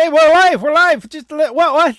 Hey, we're live. We're live.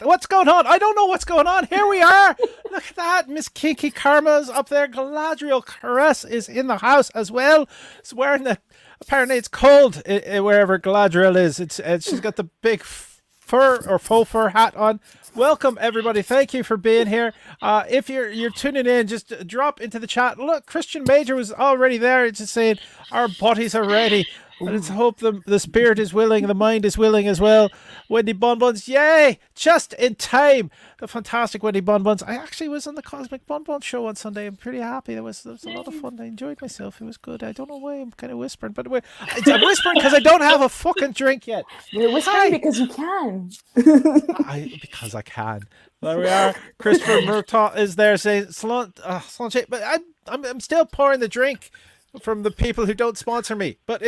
What's going on? I don't know what's going on. Here we are. Look at that. Miss Kinky Karma's up there. Galadriel Caresse is in the house as well. She's wearing the. Apparently, it's cold wherever Galadriel is. She's got the big fur or faux fur hat on. Welcome everybody. Thank you for being here. If you're tuning in, just drop into the chat. Look, Christian Major was already there. It's just saying our bodies are ready. Let's hope the spirit is willing, the mind is willing as well. Wendy Bonbons, yay! Just in time. The fantastic Wendy Bonbons. I actually was on the Cosmic Bonbon show on Sunday. I'm pretty happy. There was a lot of fun. I enjoyed myself. It was good. I don't know why I'm kind of whispering, but I'm whispering because I don't have a fucking drink yet. You're whispering because you can. Because I can. There we are. Christopher Murtaugh is there saying salon, but I'm still pouring the drink from the people who don't sponsor me, but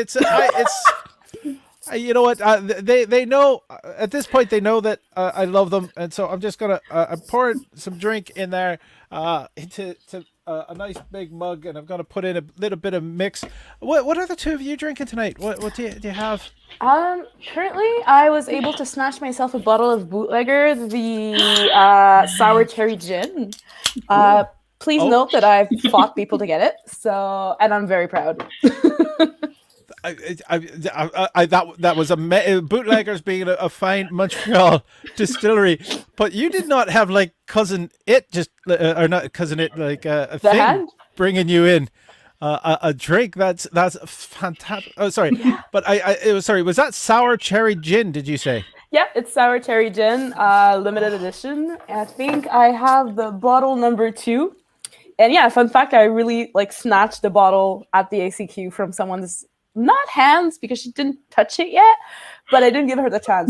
you know what? They know at this point. They know that I love them, and so I'm just gonna I'm pouring some drink in there into a nice big mug, and I'm gonna put in a little bit of mix. What are the two of you drinking tonight? What do you have? Currently, I was able to snatch myself a bottle of Bootlegger, the sour cherry gin. Please note that I've fought people to get it, and I'm very proud. That was Bootleggers being a fine Montreal distillery, but you did not have like cousin it or not cousin it like a thing hand? Bringing you in a drink. That's fantastic. Oh, sorry, yeah. But was that sour cherry gin? Did you say? Yeah, it's sour cherry gin, limited edition. I think I have the bottle number 2. And yeah, fun fact, I really snatched the bottle at the ACQ from someone's not hands because she didn't touch it yet, but I didn't give her the chance.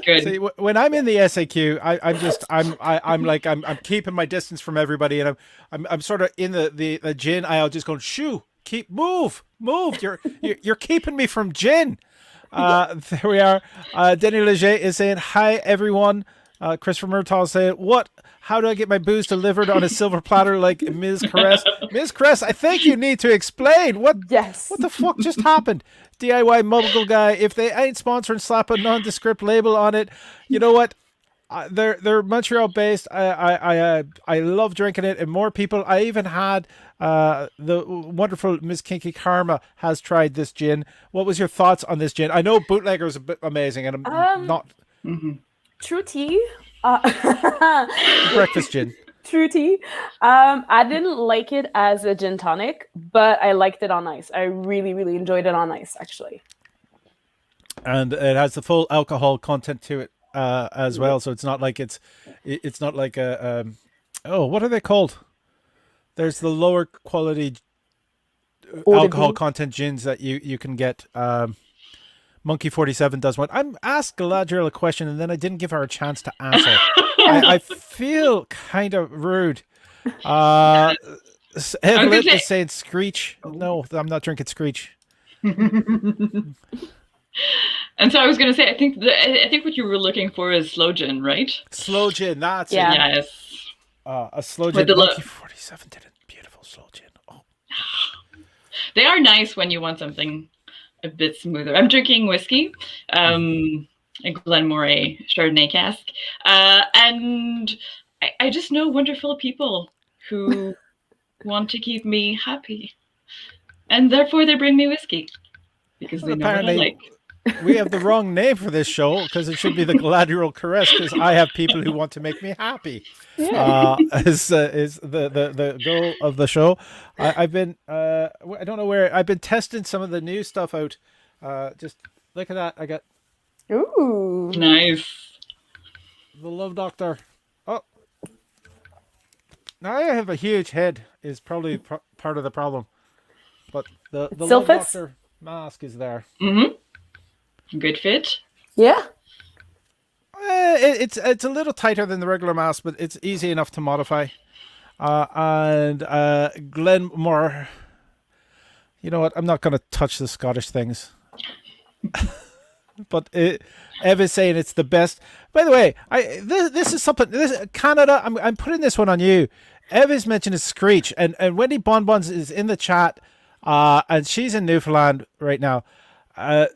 Good. See, when I'm in the SAQ, I'm keeping my distance from everybody, and I'm sort of in the gin aisle, just going move. You're keeping me from gin. There we are. Denny Leger is saying hi everyone. Christopher Murtaugh saying how do I get my booze delivered on a silver platter like Ms. Caresse? Ms. Caresse, I think you need to explain what the fuck just happened. DIY Muggle Guy, if they ain't sponsoring, slap a nondescript label on it. You know what? They're Montreal based. I love drinking it, and more people. I even had the wonderful Miss Kinky Karma has tried this gin. What was your thoughts on this gin? I know Bootlegger is a bit amazing, and I'm not. Mm-hmm. True tea. Breakfast gin. True tea. I didn't like it as a gin tonic, but I liked it on ice. I really, really enjoyed it on ice, actually. And it has the full alcohol content to it as well, so it's not like it's not like a what are they called? There's the lower quality alcohol content gins that you can get. Monkey 47 does one. I'm asked Galadriel a question and then I didn't give her a chance to answer. I feel kind of rude. Evelyn is saying Screech. No, I'm not drinking Screech. And so I was going to say, I think what you were looking for is slow gin, right? Slow gin, that's it. Yes. A slow gin. Monkey 47 did a beautiful slow gin. Oh. They are nice when you want something a bit smoother. I'm drinking whiskey, a Glenmorangie Chardonnay cask, and I just know wonderful people who want to keep me happy, and therefore they bring me whiskey because they know what I like. We have the wrong name for this show because it should be the Galadriel Caresse because I have people who want to make me happy. Yeah. Is the goal of the show. I've been I don't know where I've been testing some of the new stuff out. Just look at that. I got nice. The Love Doctor. Oh, now I have a huge head is probably part of the problem, but the Love Doctor mask is there. Mm-hmm. Good fit. Yeah. It's a little tighter than the regular mask, but it's easy enough to modify. And Glenmore, you know what? I'm not going to touch the Scottish things. But Ev is saying it's the best. By the way, this is something. Canada. I'm putting this one on you. Ev is mentioning Screech, and Wendy Bonbons is in the chat, and she's in Newfoundland right now.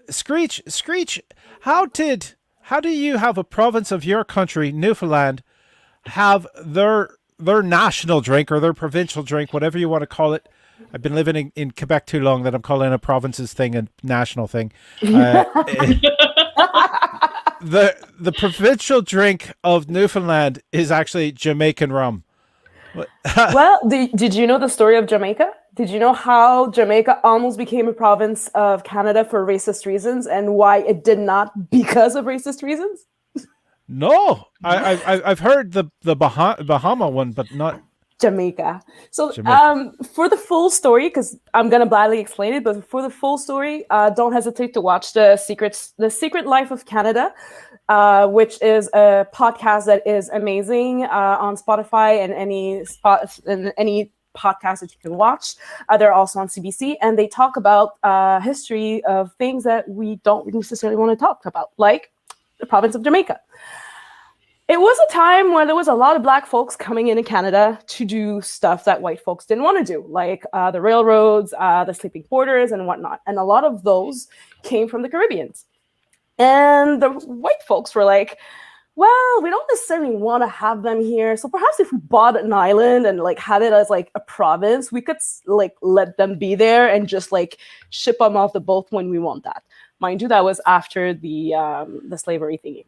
Screech, how do you have a province of your country, Newfoundland, have their national drink or their provincial drink, whatever you want to call it? I've been living in Quebec too long that I'm calling a provinces thing a national thing. The provincial drink of Newfoundland is actually Jamaican rum. Well, did you know the story of Jamaica? Did you know how Jamaica almost became a province of Canada for racist reasons, and why it did not because of racist reasons? No, I've heard the Bahama one, but not Jamaica. So Jamaica. for the full story, because I'm gonna blindly explain it, but for the full story, don't hesitate to watch the Secret Life of Canada, which is a podcast that is amazing on Spotify and any podcast that you can watch. They're also on CBC, and they talk about history of things that we don't necessarily want to talk about, like the province of Jamaica. It was a time when there was a lot of Black folks coming into Canada to do stuff that white folks didn't want to do, like the railroads, the sleeping quarters, and whatnot. And a lot of those came from the Caribbeans. And the white folks were like, well, we don't necessarily want to have them here. So perhaps if we bought an island and like had it as like a province, we could like let them be there and just like ship them off the boat when we want that. Mind you, that was after the slavery thingy.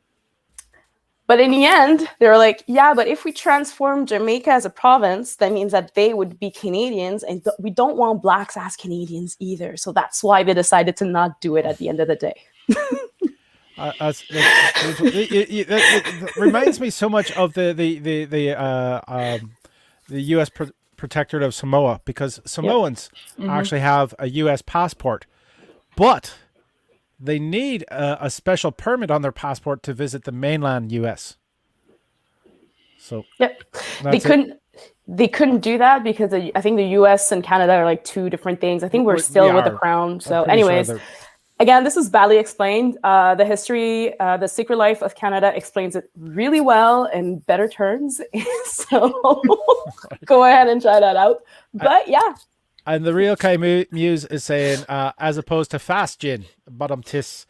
But in the end, they were like, yeah, but if we transform Jamaica as a province, that means that they would be Canadians, and we don't want Blacks as Canadians either. So that's why they decided to not do it at the end of the day. It reminds me so much of the U.S. Protectorate of Samoa, because Samoans actually have a U.S. passport, but they need a special permit on their passport to visit the mainland U.S. So yep, they couldn't do that because I think the U.S. and Canada are like two different things. I think we're still with the Crown. So, anyways. Sure again, this is badly explained. The history, the Secret Life of Canada explains it really well in better terms. So go ahead and try that out. But yeah. And the real Kai Muse is saying, as opposed to fast gin, bottom tis.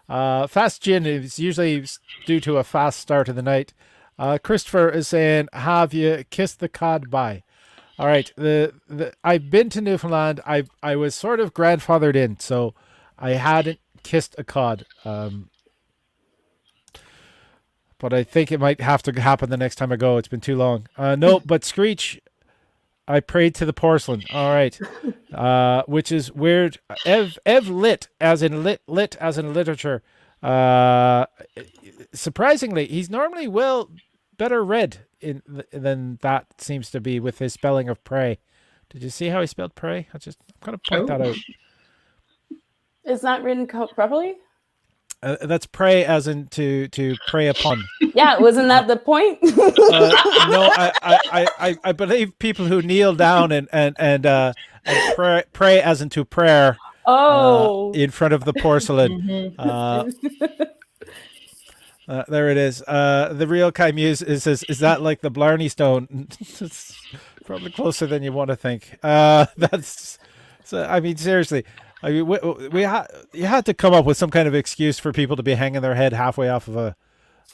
Fast gin is usually due to a fast start of the night. Christopher is saying, have you kissed the cod bye? All right. I've been to Newfoundland. I was sort of grandfathered in, so I hadn't kissed a cod. But I think it might have to happen the next time I go. It's been too long. No, but Screech, I prayed to the porcelain. All right. Which is weird. Ev lit as in literature. Surprisingly, he's normally better read than that seems to be with his spelling of pray. Did you see how he spelled pray? I'm going to point that out. It's not written properly? That's pray as in to prey upon. Yeah, wasn't that the point? No, I believe people who kneel down and pray as into prayer. In front of the porcelain. There it is. The real Kai Muse says, is that like the Blarney Stone? It's probably closer than you want to think. That's. So, I mean, seriously. I mean, you had to come up with some kind of excuse for people to be hanging their head halfway off of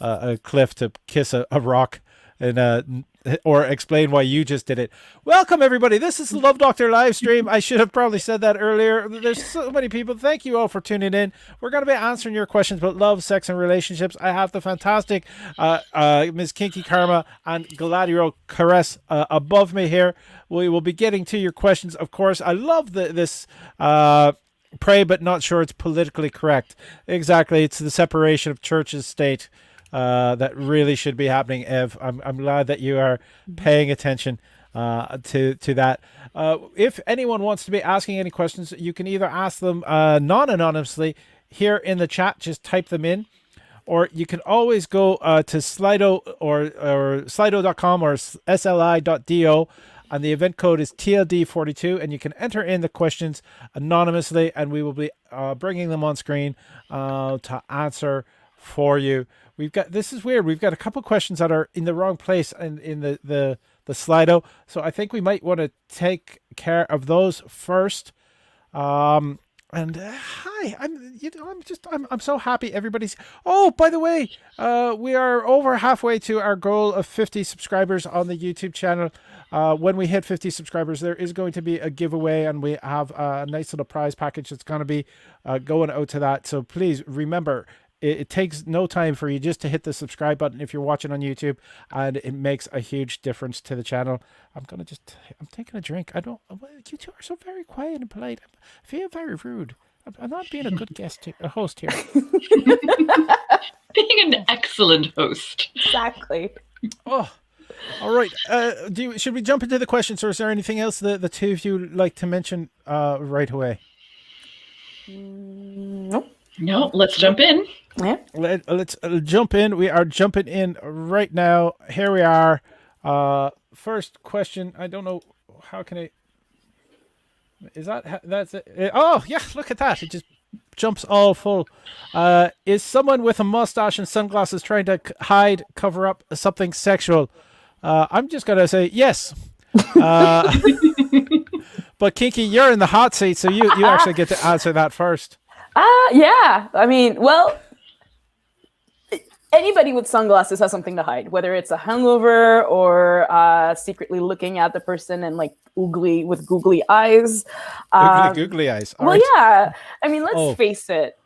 a cliff to kiss a rock and or explain why you just did it. Welcome, everybody. This is the Love Doctor live stream. I should have probably said that earlier. There's so many people. Thank you all for tuning in. We're going to be answering your questions about love, sex, and relationships. I have the fantastic Ms. Kinky Karma and Galadriel Caresse above me here. We will be getting to your questions, of course. I love this pray, but not sure it's politically correct. Exactly. It's the separation of church and state. That really should be happening, Ev. I'm glad that you are paying attention to that. If anyone wants to be asking any questions, you can either ask them non-anonymously here in the chat. Just type them in. Or you can always go to Slido or Slido.com or sli.do. And the event code is TLD42. And you can enter in the questions anonymously. And we will be bringing them on screen to answer for you. This is weird. We've got a couple questions that are in the wrong place in the Slido. So I think we might want to take care of those first. And hi, I'm so happy everybody's. Oh, by the way, we are over halfway to our goal of 50 subscribers on the YouTube channel. When we hit 50 subscribers, there is going to be a giveaway, and we have a nice little prize package that's going to be going out to that. So please remember, it takes no time for you just to hit the subscribe button if you're watching on YouTube, and it makes a huge difference to the channel. I'm taking a drink. You two are so very quiet and polite. I feel very rude. I'm not being a good a host here. Being an excellent host. Exactly. Oh, all right. Should we jump into the questions, or is there anything else that the two of you like to mention right away? Nope. No, let's jump in. Yeah. Let's jump in. We are jumping in right now. Here we are. First question. I don't know. How can I? That's it? Oh, yeah. Look at that. It just jumps all full. Is someone with a mustache and sunglasses trying to hide, cover up something sexual? I'm just going to say yes. But Kinky, you're in the hot seat, so you actually get to answer that first. Yeah. I mean, well, anybody with sunglasses has something to hide, whether it's a hangover or secretly looking at the person and like with googly eyes. Googly eyes. All well, right. yeah. I mean, let's face it.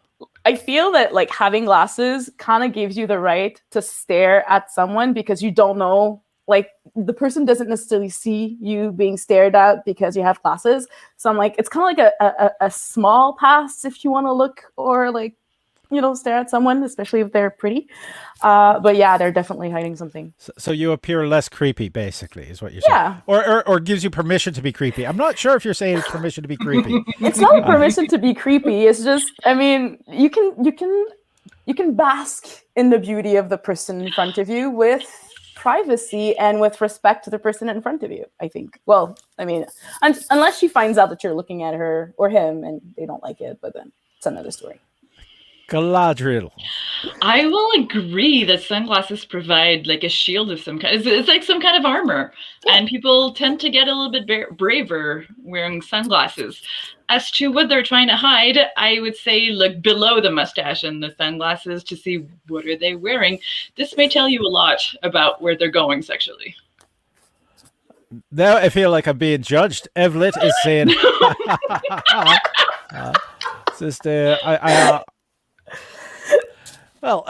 I feel that like having glasses kind of gives you the right to stare at someone because you don't know, like the person doesn't necessarily see you being stared at because you have glasses. So I'm like, it's kind of like a small pass if you want to look or like, stare at someone, especially if they're pretty. But yeah, they're definitely hiding something. So you appear less creepy, basically, is what you're saying. Yeah. Or gives you permission to be creepy. I'm not sure if you're saying it's permission to be creepy. It's not permission to be creepy. It's just, I mean, you can bask in the beauty of the person in front of you with privacy and with respect to the person in front of you, I think. Well, I mean, unless she finds out that you're looking at her or him and they don't like it, but then it's another story. Galadriel. I will agree that sunglasses provide like a shield of some kind. It's like some kind of armor. Yeah. And people tend to get a little bit braver wearing sunglasses. As to what they're trying to hide, I would say look below the mustache and the sunglasses to see what are they wearing. This may tell you a lot about where they're going sexually. Now I feel like I'm being judged. Evlet is saying, well,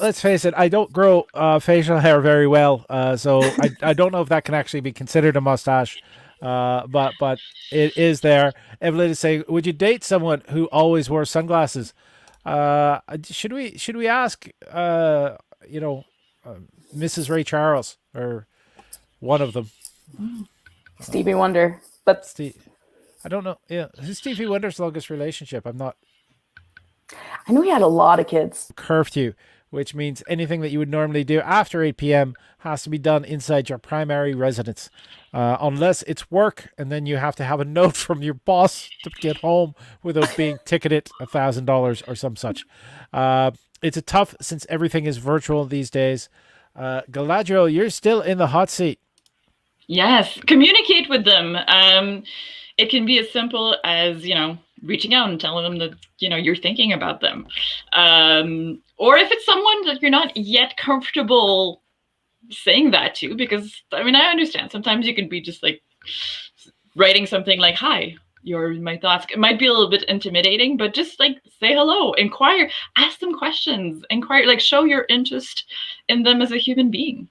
let's face it. I don't grow facial hair very well, so I don't know if that can actually be considered a mustache. But it is there. Evelyn is saying, would you date someone who always wore sunglasses? Should we ask Mrs. Ray Charles or one of them? Stevie Wonder, but I don't know. Yeah, Stevie Wonder's longest relationship. I know he had a lot of kids. Curfew, which means anything that you would normally do after 8 p.m. has to be done inside your primary residence. Unless it's work, and then you have to have a note from your boss to get home without being ticketed $1,000 or some such. It's a tough since everything is virtual these days. Galadriel, you're still in the hot seat. Yes, communicate with them. It can be as simple as, reaching out and telling them that, you're thinking about them. Or if it's someone that you're not yet comfortable saying that to, because, I understand sometimes you can be just like writing something like, hi, you're my thoughts. It might be a little bit intimidating, but just like say hello, inquire, ask them questions, inquire, like show your interest in them as a human being.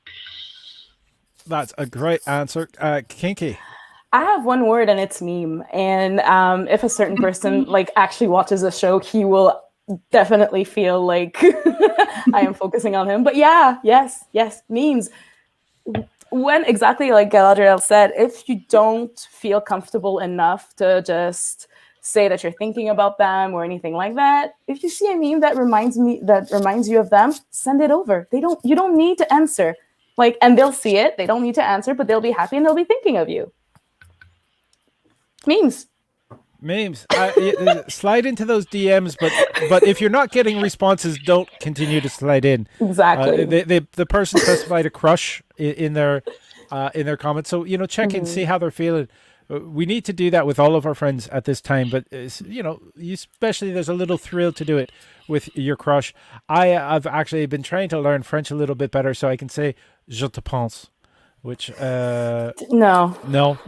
That's a great answer. Kinky. I have one word and it's meme. And if a certain person like actually watches the show, he will definitely feel like I am focusing on him. But yeah, yes, memes. When exactly like Galadriel said, if you don't feel comfortable enough to just say that you're thinking about them or anything like that, if you see a meme that reminds you of them, send it over. You don't need to answer. And they'll see it. They don't need to answer, but they'll be happy and they'll be thinking of you. Memes. Slide into those DMs, but if you're not getting responses, don't continue to slide in. Exactly. The person specified a crush in their comments, so check and see how they're feeling. we need to do that with all of our friends at this time. But especially there's a little thrill to do it with your crush. I've actually been trying to learn French a little bit better, so I can say "je te pense," which No.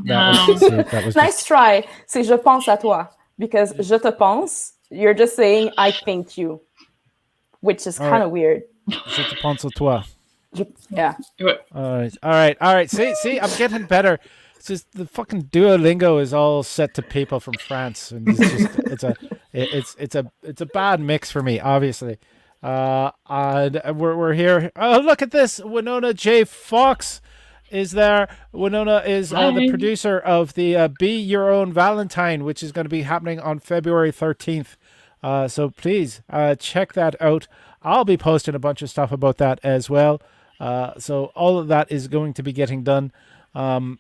that was Nice try. C'est je pense à toi, because je te pense, you're just saying I think you, which is kind of weird. Je te pense à toi. Yeah. All right. See, I'm getting better. It's just the fucking Duolingo is all set to people from France, and it's a bad mix for me, obviously. And we're here. Oh, look at this! Winona J. Fox is there. Winona is the producer of the Be Your Own Valentine, which is going to be happening on February 13th. So please check that out. I'll be posting a bunch of stuff about that as well. So all of that is going to be getting done. I'm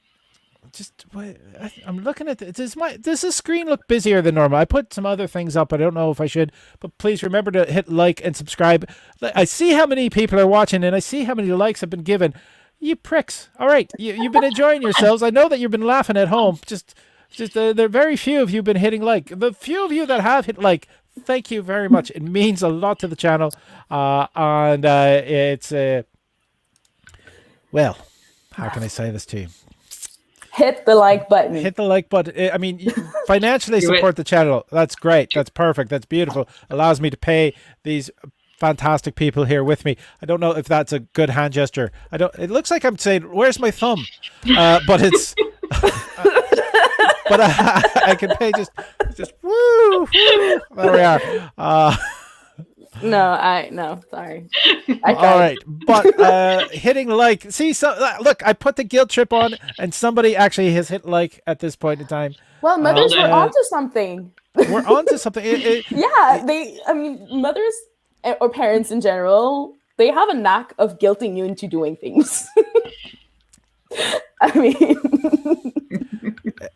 looking at this. Does the screen look busier than normal? I put some other things up. I don't know if I should, but please remember to hit like and subscribe. I see how many people are watching, and I see how many likes have been given. You pricks! All right, you've been enjoying yourselves. I know that you've been laughing at home. Just there are very few of you been hitting like. The few of you that have hit like, thank you very much. It means a lot to the channel, and it's well, how can I say this to you? Hit the like button. Hit the like button. I mean, financially support the channel. That's great. That's perfect. That's beautiful. Allows me to pay these fantastic people here with me. I don't know if that's a good hand gesture. It looks like I'm saying, "Where's my thumb?" But it's. But I can pay just woo. There we are. No, sorry. All right, but hitting like, see, so look, I put the guilt trip on, and somebody actually has hit like at this point in time. Well, mothers were onto something. We're onto something. Mothers or parents in general, they have a knack of guilting you into doing things. I mean,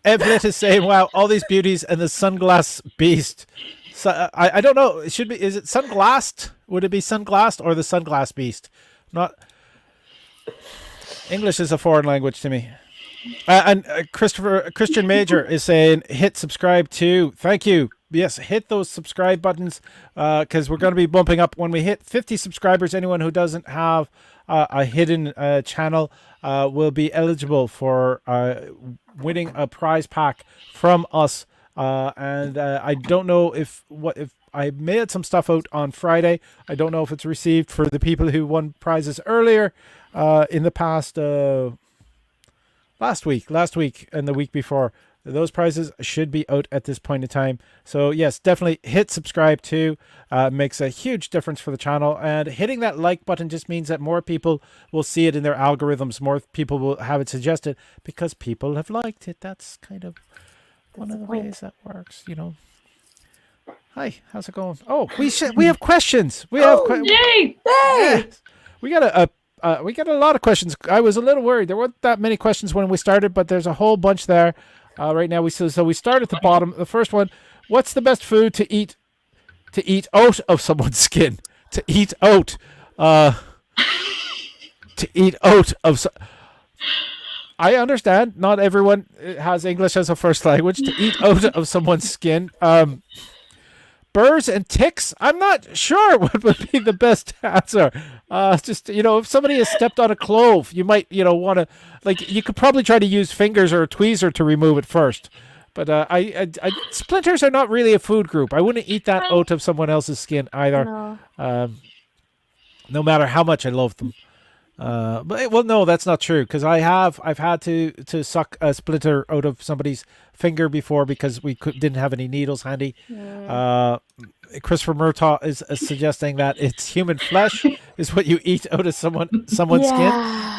Evlet is saying, "Wow, all these beauties and the sunglass beast." So I don't know. It should be. Is it sunglassed? Would it be sunglassed or the sunglass beast? Not. English is a foreign language to me. And Christian Major is saying, "Hit subscribe too." Thank you. Yes, hit those subscribe buttons because we're going to be bumping up when we hit 50 subscribers. Anyone who doesn't have a hidden channel will be eligible for winning a prize pack from us. And I don't know if I mailed some stuff out on Friday. I don't know if it's received for the people who won prizes earlier in the past last week and the week before. Those prizes should be out at this point in time. So yes, definitely hit subscribe too. Makes a huge difference for the channel, and hitting that like button just means that more people will see it in their algorithms. More people will have it suggested because people have liked it. That's kind of one of the ways that works, Hi, how's it going? Oh, we have questions. We have yay! Yes. We got a lot of questions. I was a little worried. There weren't that many questions when we started, but there's a whole bunch there right now. So we start at the bottom. The first one: what's the best food to eat out of someone's skin? To eat out. To eat out of. I understand not everyone has English as a first language. To eat out of someone's skin. Burrs and ticks? I'm not sure what would be the best answer. Just, if somebody has stepped on a clove, you might, want to, you could probably try to use fingers or a tweezer to remove it first. But splinters are not really a food group. I wouldn't eat that out of someone else's skin either. no. No matter how much I love them. No, that's not true because I've had to suck a splinter out of somebody's finger before because we didn't have any needles handy. Christopher Murtaugh is suggesting that it's human flesh is what you eat out of someone's skin.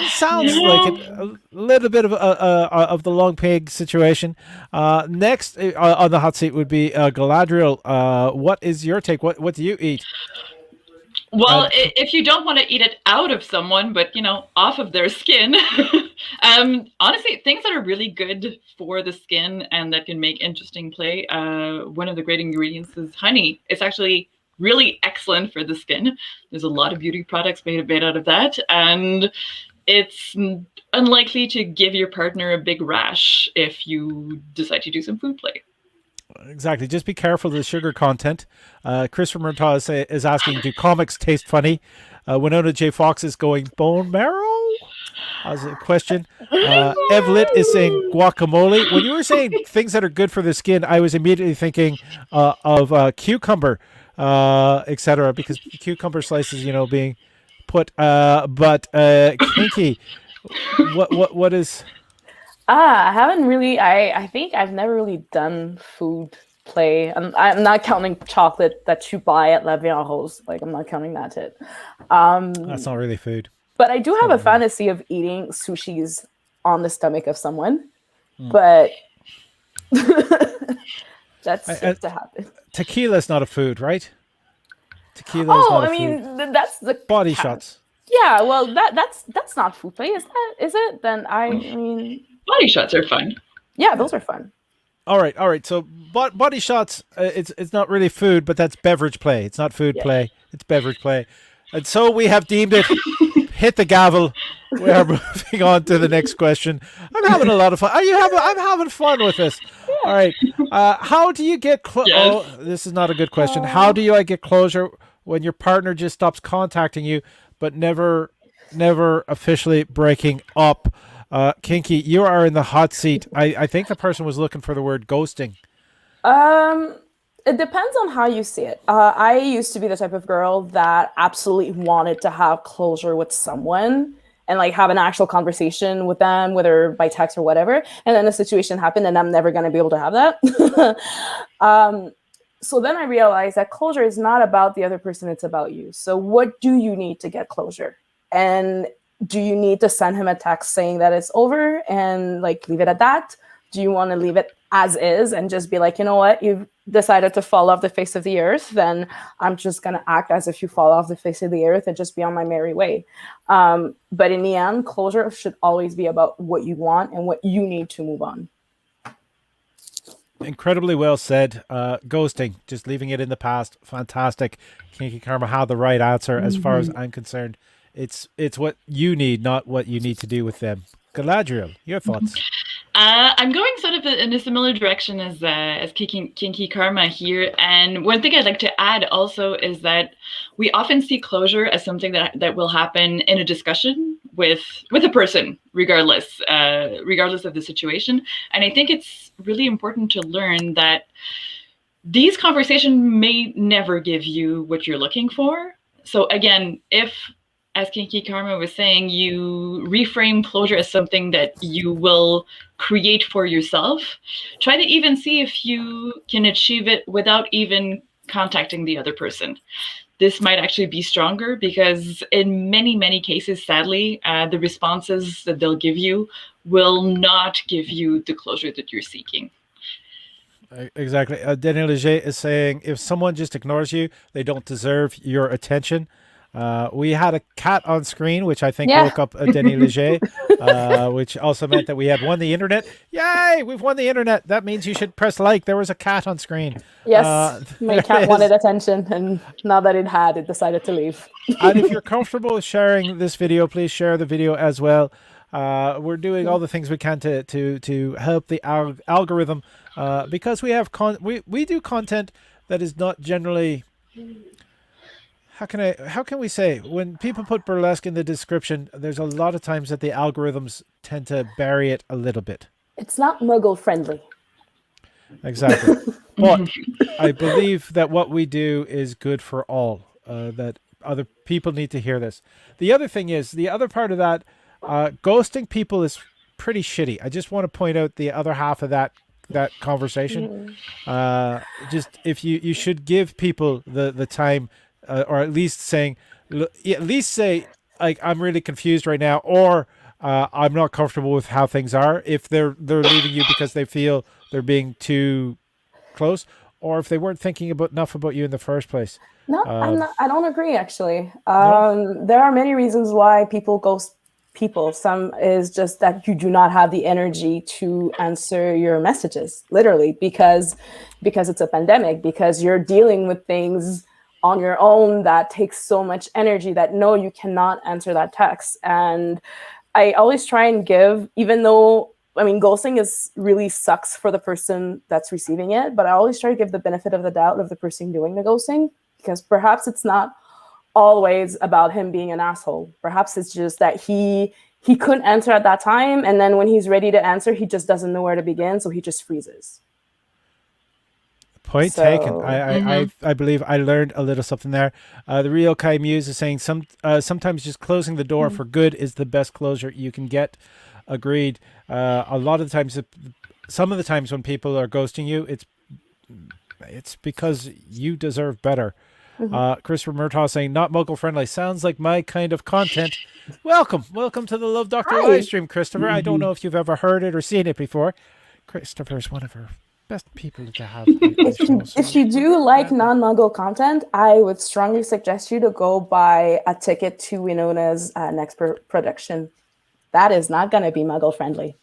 Sounds like a little bit of the long pig situation. Next on the hot seat would be Galadriel. What is your take? What do you eat? Well, if you don't want to eat it out of someone, but, off of their skin, honestly, things that are really good for the skin and that can make interesting play, one of the great ingredients is honey. It's actually really excellent for the skin. There's a lot of beauty products made out of that. And it's unlikely to give your partner a big rash if you decide to do some food play. Exactly. Just be careful of the sugar content. Christopher Murtaugh is asking, do comics taste funny? Winona J. Fox is going, bone marrow? As a question. Evlit is saying guacamole. When you were saying things that are good for the skin, I was immediately thinking of cucumber, etc. Because cucumber slices, being put. But Kinky, what is? I haven't really. I think I've never really done food play. I'm not counting chocolate that you buy at La Vie en Rose. Like, I'm not counting that shit. That's not really food. But I do have a fantasy of eating sushis on the stomach of someone. But that's to happen. Tequila is not a food, right? Tequila is not a food. That's the body shots. Yeah, well, that's not food play, is it? Then I mean, body shots are fun. Yeah, those are fun. All right. So body shots, it's not really food, but that's beverage play. It's not food play. It's beverage play. And so we have deemed it. Hit the gavel. We are moving on to the next question. I'm having a lot of fun. I'm having fun with this. Yeah. All right. How do you get Yes. Oh, this is not a good question. How do I get closure when your partner just stops contacting you, but never officially breaking up? Kinky, you are in the hot seat. I think the person was looking for the word ghosting. It depends on how you see it. I used to be the type of girl that absolutely wanted to have closure with someone and like have an actual conversation with them, whether by text or whatever. And then the situation happened and I'm never going to be able to have that. So then I realized that closure is not about the other person. It's about you. So what do you need to get closure? And do you need to send him a text saying that it's over and like leave it at that? Do you want to leave it as is and just be like, you know what, you've decided to fall off the face of the earth, then I'm just going to act as if you fall off the face of the earth and just be on my merry way. But in the end, closure should always be about what you want and what you need to move on. Incredibly well said. Ghosting, just leaving it in the past. Fantastic. Kinky Karma had the right answer as far as I'm concerned. It's what you need, not what you need to do with them. Galadriel, your thoughts? I'm going sort of in a similar direction as Kinky Karma here. And one thing I'd like to add also is that we often see closure as something that will happen in a discussion with a person, regardless of the situation. And I think it's really important to learn that these conversations may never give you what you're looking for. So again, if, as Kinky Karma was saying, you reframe closure as something that you will create for yourself, try to even see if you can achieve it without even contacting the other person. This might actually be stronger because in many, many cases, sadly, the responses that they'll give you will not give you the closure that you're seeking. Exactly. Daniel Leger is saying, if someone just ignores you, they don't deserve your attention. We had a cat on screen, which I think woke up Denis Leger, which also meant that we had won the internet. Yay! We've won the internet. That means you should press like. There was a cat on screen. Yes, my cat wanted attention, and now that it had, it decided to leave. And if you're comfortable with sharing this video, please share the video as well. We're doing all the things we can to help the algorithm because we have we do content that is not generally. How can we say, when people put burlesque in the description, there's a lot of times that the algorithms tend to bury it a little bit. It's not muggle friendly. Exactly. But I believe that what we do is good for all, that other people need to hear this. The other thing is, the other part of that, ghosting people is pretty shitty. I just want to point out the other half of that conversation. Just if you should give people the time, or at least say like, I'm really confused right now, or I'm not comfortable with how things are. If they're leaving you because they feel they're being too close, or if they weren't thinking enough about you in the first place. No, I don't agree, actually. No? There are many reasons why people ghost people. Some is just that you do not have the energy to answer your messages, literally, because it's a pandemic, because you're dealing with things on your own that takes so much energy that no, you cannot answer that text. And I always try and give, even though, I mean, ghosting is really sucks for the person that's receiving it, but I always try to give the benefit of the doubt of the person doing the ghosting, because perhaps it's not always about him being an asshole. Perhaps it's just that he couldn't answer at that time, and then when he's ready to answer, he just doesn't know where to begin, so he just freezes. Point taken. I believe I learned a little something there. The Rio Kai Muse is saying sometimes just closing the door for good is the best closure you can get. Agreed. A lot of the times, some of the times when people are ghosting you, it's because you deserve better. Christopher Murtaugh saying not muggle friendly. Sounds like my kind of content. Welcome to the Love Doctor live stream, Christopher. I don't know if you've ever heard it or seen it before. Christopher's one of our best people to have. If you do like non-muggle content, I would strongly suggest you to go buy a ticket to Winona's next production. That is not going to be muggle friendly.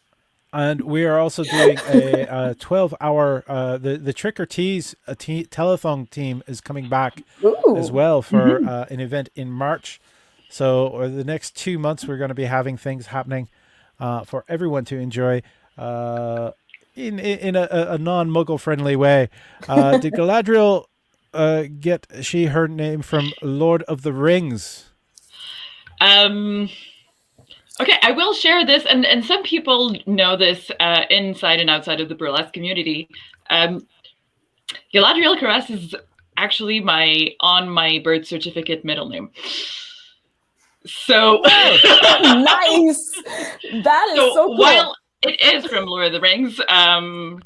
And we are also doing a 12-hour, the Trick or Tease telethon team is coming back as well for an event in March. So the next 2 months, we're going to be having things happening for everyone to enjoy in a non-muggle friendly way. Did Galadriel get her name from Lord of the Rings? Okay, I will share this, and some people know this inside and outside of the burlesque community. Galadriel Caresse is actually on my birth certificate middle name. So nice. That is so cool. While it is from Lord of the Rings,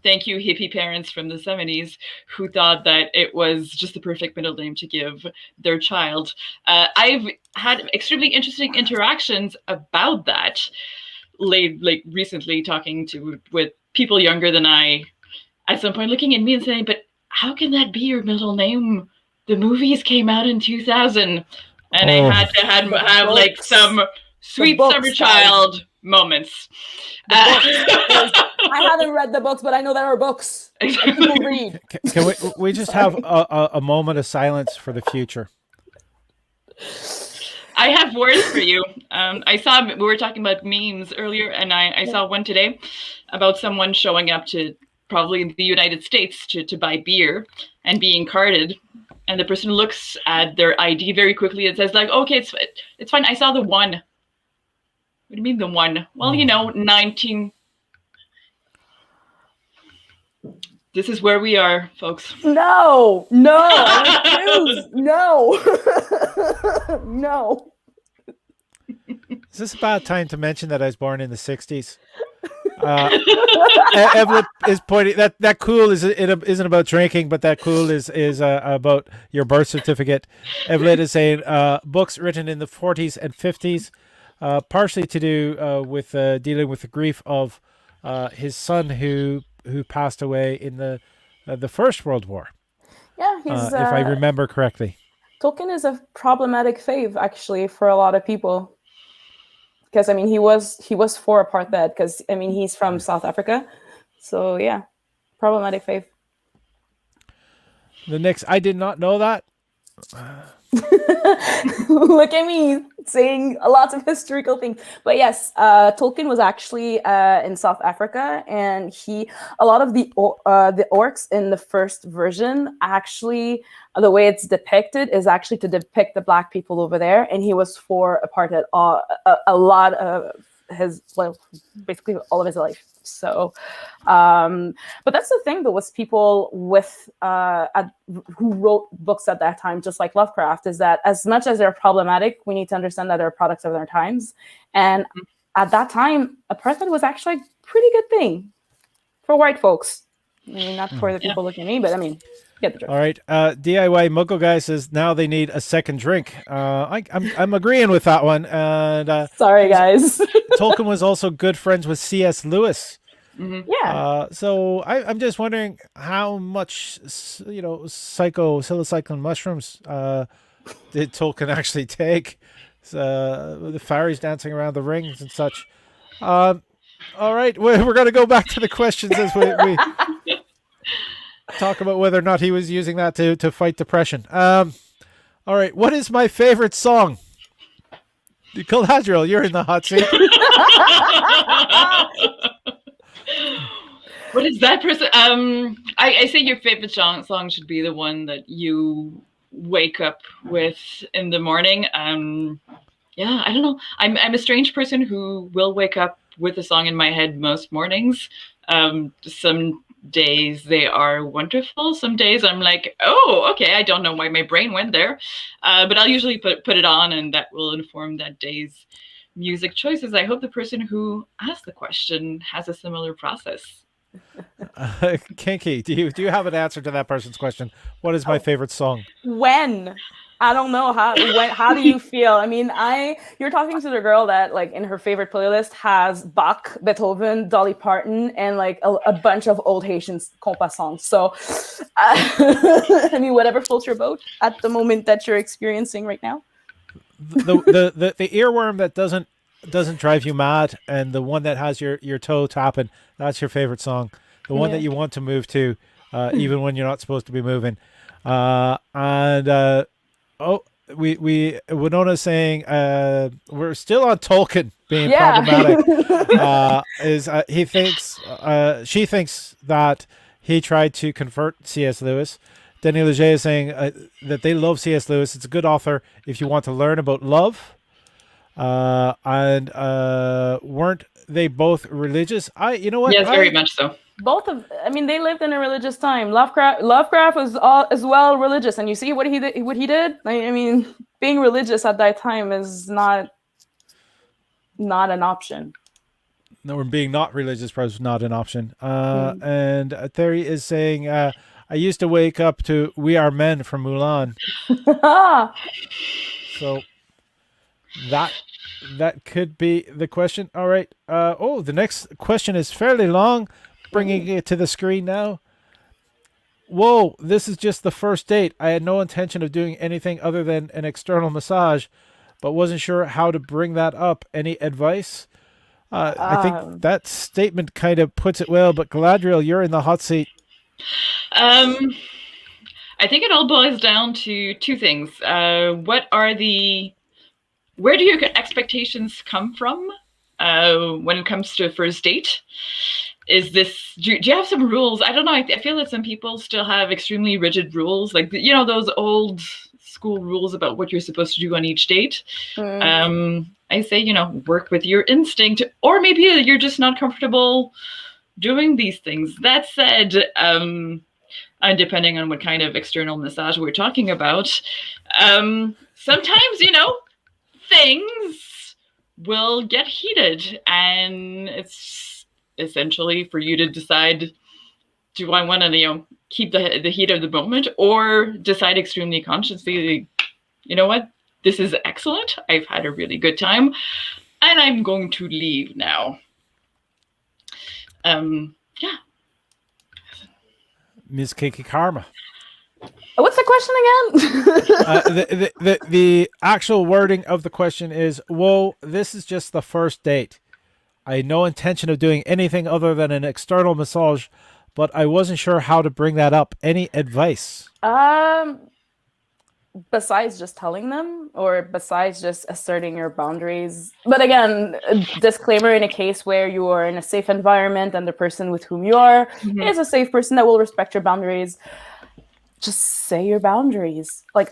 thank you, hippie parents from the 70s who thought that it was just the perfect middle name to give their child. I've had extremely interesting interactions about that, like recently talking with people younger than I, at some point looking at me and saying, but how can that be your middle name? The movies came out in 2000. And I had to have like some sweet summer child moments. I haven't read the books, but I know there are books. People read. Can we just have a moment of silence for the future? I have words for you. We were talking about memes earlier, and I saw one today about someone showing up to probably the United States to buy beer and being carded. And the person looks at their ID very quickly and says, like, okay, it's fine. I saw the one. What do you mean the one? Well, 19. This is where we are, folks. No. I refuse. No. No. Is this a bad time to mention that I was born in the 60s? Evelyn is pointing that cool isn't about drinking, but that cool is about your birth certificate. Evelyn is saying books written in the 40s and 50s, partially to do with dealing with the grief of his son who passed away in the First World War. Yeah, if I remember correctly. Tolkien is a problematic fave actually for a lot of people. Because I mean, he was for apartheid. Because I mean, he's from South Africa, so yeah, problematic faith. The next, I did not know that. Look at me saying lots of historical things, but yes, Tolkien was actually in South Africa, and a lot of the orcs in the first version actually, the way it's depicted is actually to depict the black people over there, and he was for apartheid a lot of basically all of his life. So, but that's the thing though, was people who wrote books at that time, just like Lovecraft, is that as much as they're problematic, we need to understand that they're products of their times. And at that time, apartheid was actually a pretty good thing for white folks. I mean, not for the people looking at me, but I mean, get the joke. All right. DIY Muggle Guy says now they need a second drink. I'm agreeing with that one. And sorry, guys. Tolkien was also good friends with C.S. Lewis. Mm-hmm. Yeah. So I'm just wondering how much psilocybin mushrooms did Tolkien actually take? The fairies dancing around the rings and such. All right, we're going to go back to the questions as we talk about whether or not he was using that to fight depression. All right. What is my favorite song? Galadriel, you're in the hot seat. What is that person? I say your favorite song should be the one that you wake up with in the morning. Yeah, I don't know. I'm a strange person who will wake up with a song in my head most mornings. Some days they are wonderful. Some days I'm like, oh, okay, I don't know why my brain went there, but I'll usually put it on, and that will inform that day's music choices. I hope the person who asked the question has a similar process. Kinky, do you have an answer to that person's question? What is my favorite song? When? I don't know how do you feel? I mean, you're talking to the girl that like in her favorite playlist has Bach, Beethoven, Dolly Parton, and like a bunch of old Haitian compas songs. So, I mean, whatever floats your boat at the moment that you're experiencing right now. The earworm that doesn't drive you mad, and the one that has your toe tapping, that's your favorite song. The one that you want to move to, even when you're not supposed to be moving. We Winona's saying we're still on Tolkien being problematic. She thinks that he tried to convert C.S. Lewis. Denny Leger is saying that they love C.S. Lewis. It's a good author if you want to learn about love. And weren't they both religious? You know what? Yes, very much so. I mean, they lived in a religious time. Lovecraft was as well religious, and you see what he did. I mean, being religious at that time is not an option. No, being not religious was not an option. And Terry is saying, I used to wake up to "We Are Men" from Mulan. So that could be the question. All right. The next question is fairly long. Bringing it to the screen now. Whoa, this is just the first date. I had no intention of doing anything other than an external massage, but wasn't sure how to bring that up. Any advice? I think that statement kind of puts it well, but Galadriel, you're in the hot seat. I think it all boils down to two things. Where do your expectations come from when it comes to a first date? Do you have some rules? I don't know. I feel that some people still have extremely rigid rules, like those old school rules about what you're supposed to do on each date. I say work with your instinct, or maybe you're just not comfortable doing these things. That said, and depending on what kind of external massage we're talking about, sometimes things will get heated, and it's essentially for you to decide, do I want to keep the heat of the moment, or decide extremely consciously, you know what, this is excellent, I've had a really good time, and I'm going to leave now. Yeah. Ms. Kinky Karma. What's the question again? The actual wording of the question is, whoa, this is just the first date. I had no intention of doing anything other than an external massage, but I wasn't sure how to bring that up. Any advice? Besides just telling them, or besides just asserting your boundaries. But again, a disclaimer, in a case where you are in a safe environment and the person with whom you are is a safe person that will respect your boundaries, just say your boundaries. Like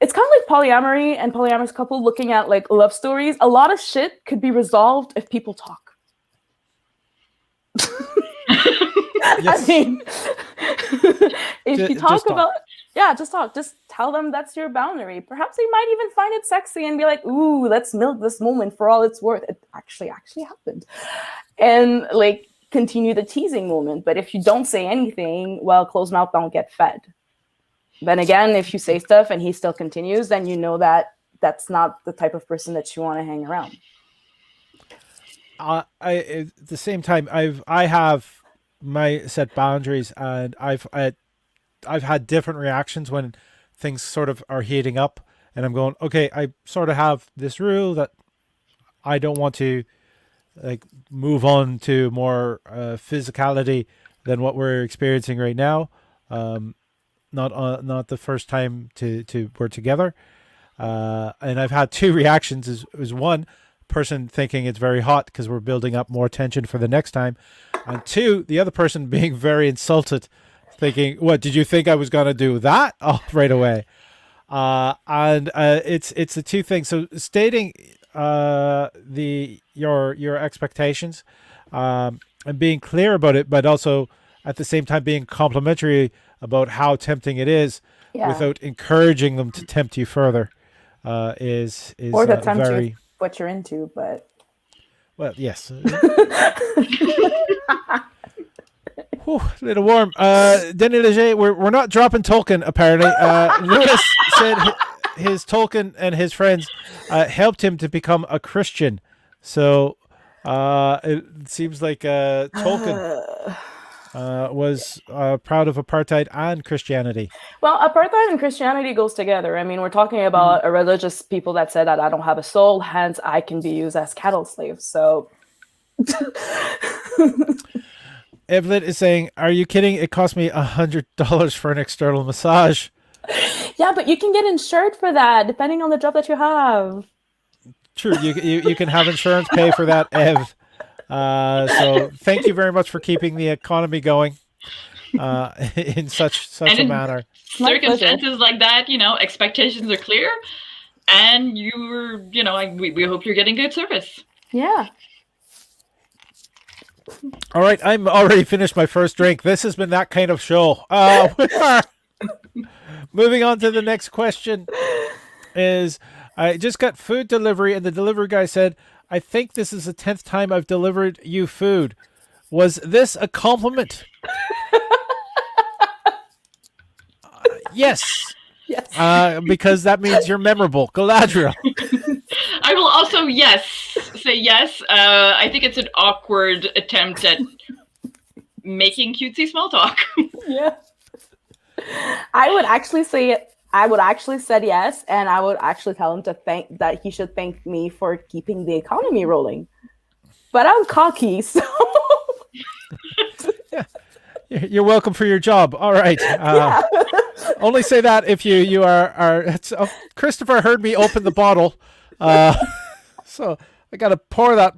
it's kind of like polyamory and polyamorous couple looking at like love stories. A lot of shit could be resolved if people talk. Yes. I mean, if you talk about, just talk. Just tell them that's your boundary. Perhaps they might even find it sexy and be like, "Ooh, let's milk this moment for all it's worth. It actually happened," and like continue the teasing moment. But if you don't say anything, well, closed mouth don't get fed. Then again, if you say stuff and he still continues, then you know that that's not the type of person that you want to hang around. At the same time, I have my set boundaries, and I've had different reactions when things sort of are heating up, and I'm going, okay, I sort of have this rule that I don't want to like move on to more physicality than what we're experiencing right now. not the first time to we're together. And I've had two reactions. Is one person thinking it's very hot because we're building up more tension for the next time, and two, the other person being very insulted, thinking, "What did you think I was gonna do that?" Oh, right away. And it's the two things. So stating your expectations, and being clear about it, but also at the same time being complimentary about how tempting it is, without encouraging them to tempt you further, is or to tempt very you what you're into, but well, yes. Whew, a little warm. Denis Leger, we're not dropping Tolkien, apparently. Lewis said his Tolkien and his friends helped him to become a Christian. So it seems like Tolkien was proud of apartheid and Christianity. Well, apartheid and Christianity goes together. I mean, we're talking about a religious people that said that I don't have a soul, hence I can be used as cattle slaves. So Evelyn is saying, "Are you kidding? It cost me $100 for an external massage." Yeah, but you can get insured for that, depending on the job that you have. True, you can have insurance pay for that, Ev. So thank you very much for keeping the economy going in such a manner. Circumstances like that, expectations are clear, and we hope you're getting good service. Yeah. All right, I'm already finished my first drink. This has been that kind of show. We are moving on to the next question. I just got food delivery, and the delivery guy said, "I think this is the 10th time I've delivered you food. Was this a compliment?" Yes. Yes. Because that means you're memorable. Galadriel. I will also say yes. I think it's an awkward attempt at making cutesy small talk. Yeah. I would actually say said yes, and I would actually tell him that he should thank me for keeping the economy rolling. But I'm cocky, so Yeah. You're welcome for your job. All right. Only say that if you are Christopher heard me open the bottle. So I got to pour that.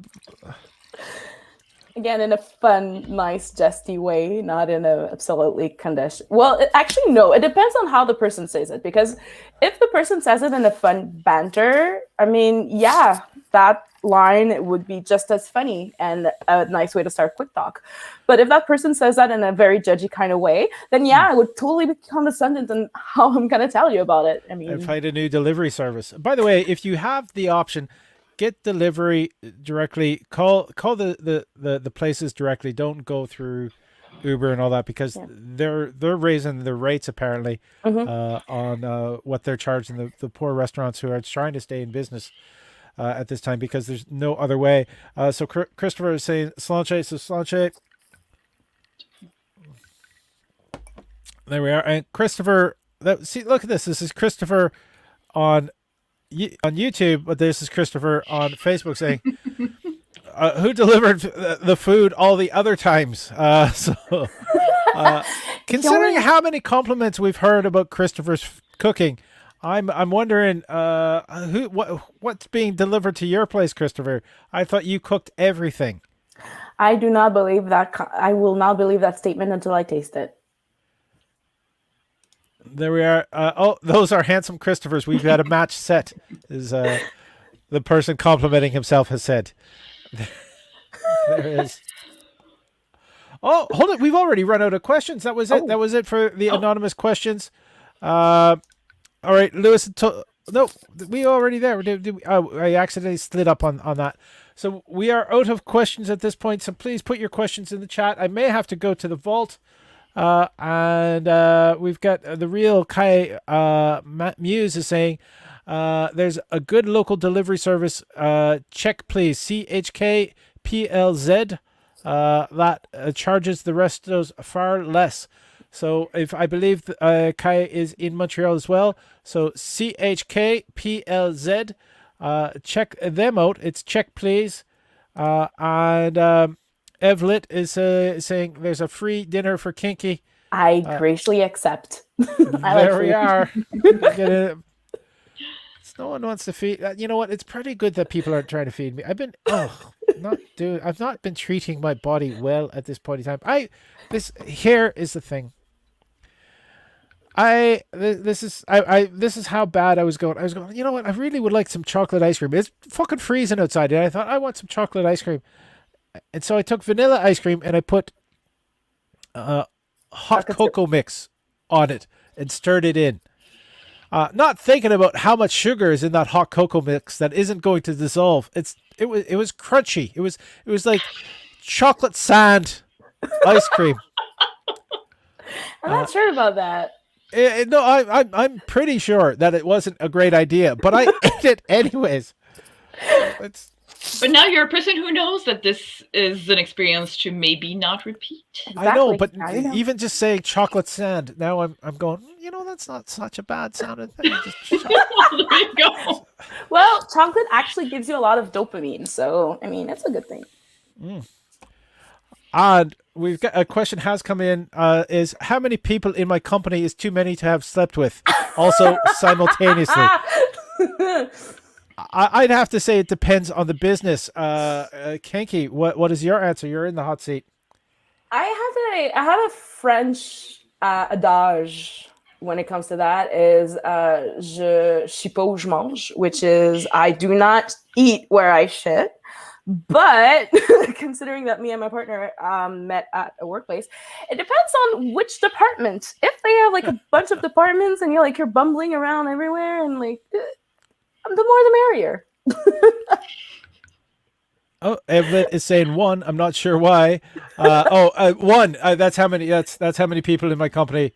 Again, in a fun, nice, jesty way, not in a absolutely condition. Well, actually, no. It depends on how the person says it. Because if the person says it in a fun banter, I mean, yeah, that line would be just as funny and a nice way to start quick talk. But if that person says that in a very judgy kind of way, then yeah, I would totally be condescending in how I'm going to tell you about it. I mean, I've had a new delivery service. By the way, if you have the option, get delivery directly. Call the places directly. Don't go through Uber and all that, because they're raising their rates apparently on what they're charging the poor restaurants who are trying to stay in business at this time, because there's no other way. So Christopher is saying slanche, so slanche. There we are. And Christopher, see, look at this. This is Christopher on YouTube, but this is Christopher on Facebook saying, "Who delivered the food all the other times?" Considering how many compliments we've heard about Christopher's cooking, I'm wondering what's being delivered to your place, Christopher. I thought you cooked everything. I do not believe that. I will not believe that statement until I taste it. There we are. Those are handsome Christophers. We've got a match set, is the person complimenting himself has said. There is. Oh, hold it. We've already run out of questions. That was it. That was it for the anonymous questions. All right, Lewis. No, we already there. I accidentally slid up on that. So we are out of questions at this point. So please put your questions in the chat. I may have to go to the vault. And we've got the real Kai Muse is saying there's a good local delivery service. Check please, CHKPLZ. That charges the rest of those far less. So if I believe Kai is in Montreal as well. So CHKPLZ. Check them out. It's check please. And Evlit is saying there's a free dinner for Kinky. I graciously accept. There we food. are. Get it. No one wants to feed. You know what? It's pretty good that people aren't trying to feed me. I've not been treating my body well at this point in time. Here is the thing. This is how bad I was going. I was going, you know what? I really would like some chocolate ice cream. It's fucking freezing outside, and I thought I want some chocolate ice cream. And so I took vanilla ice cream and I put hot cocoa mix on it and stirred it in. Not thinking about how much sugar is in that hot cocoa mix that isn't going to dissolve. It was crunchy. It was like chocolate sand ice cream. I'm not sure about that. No, I'm pretty sure that it wasn't a great idea, but I ate it anyways. But now you're a person who knows that this is an experience to maybe not repeat. Exactly. I know, but Now you know. even just saying chocolate sand, now I'm going, that's not such a bad sounding thing. There you go. Well, chocolate actually gives you a lot of dopamine, so I mean, it's a good thing. And we've got a question has come in. Is how many people in my company is too many to have slept with? Also simultaneously. I'd have to say it depends on the business. Kinky, what is your answer? You're in the hot seat. I have a French adage when it comes to that is je chipot, je mange, which is I do not eat where I shit. But considering that me and my partner met at a workplace, it depends on which department. If they have like a bunch of departments and you're bumbling around everywhere and the more the merrier. Oh, Evelyn is saying 1. I'm not sure why. 1. That's how many. That's how many people in my company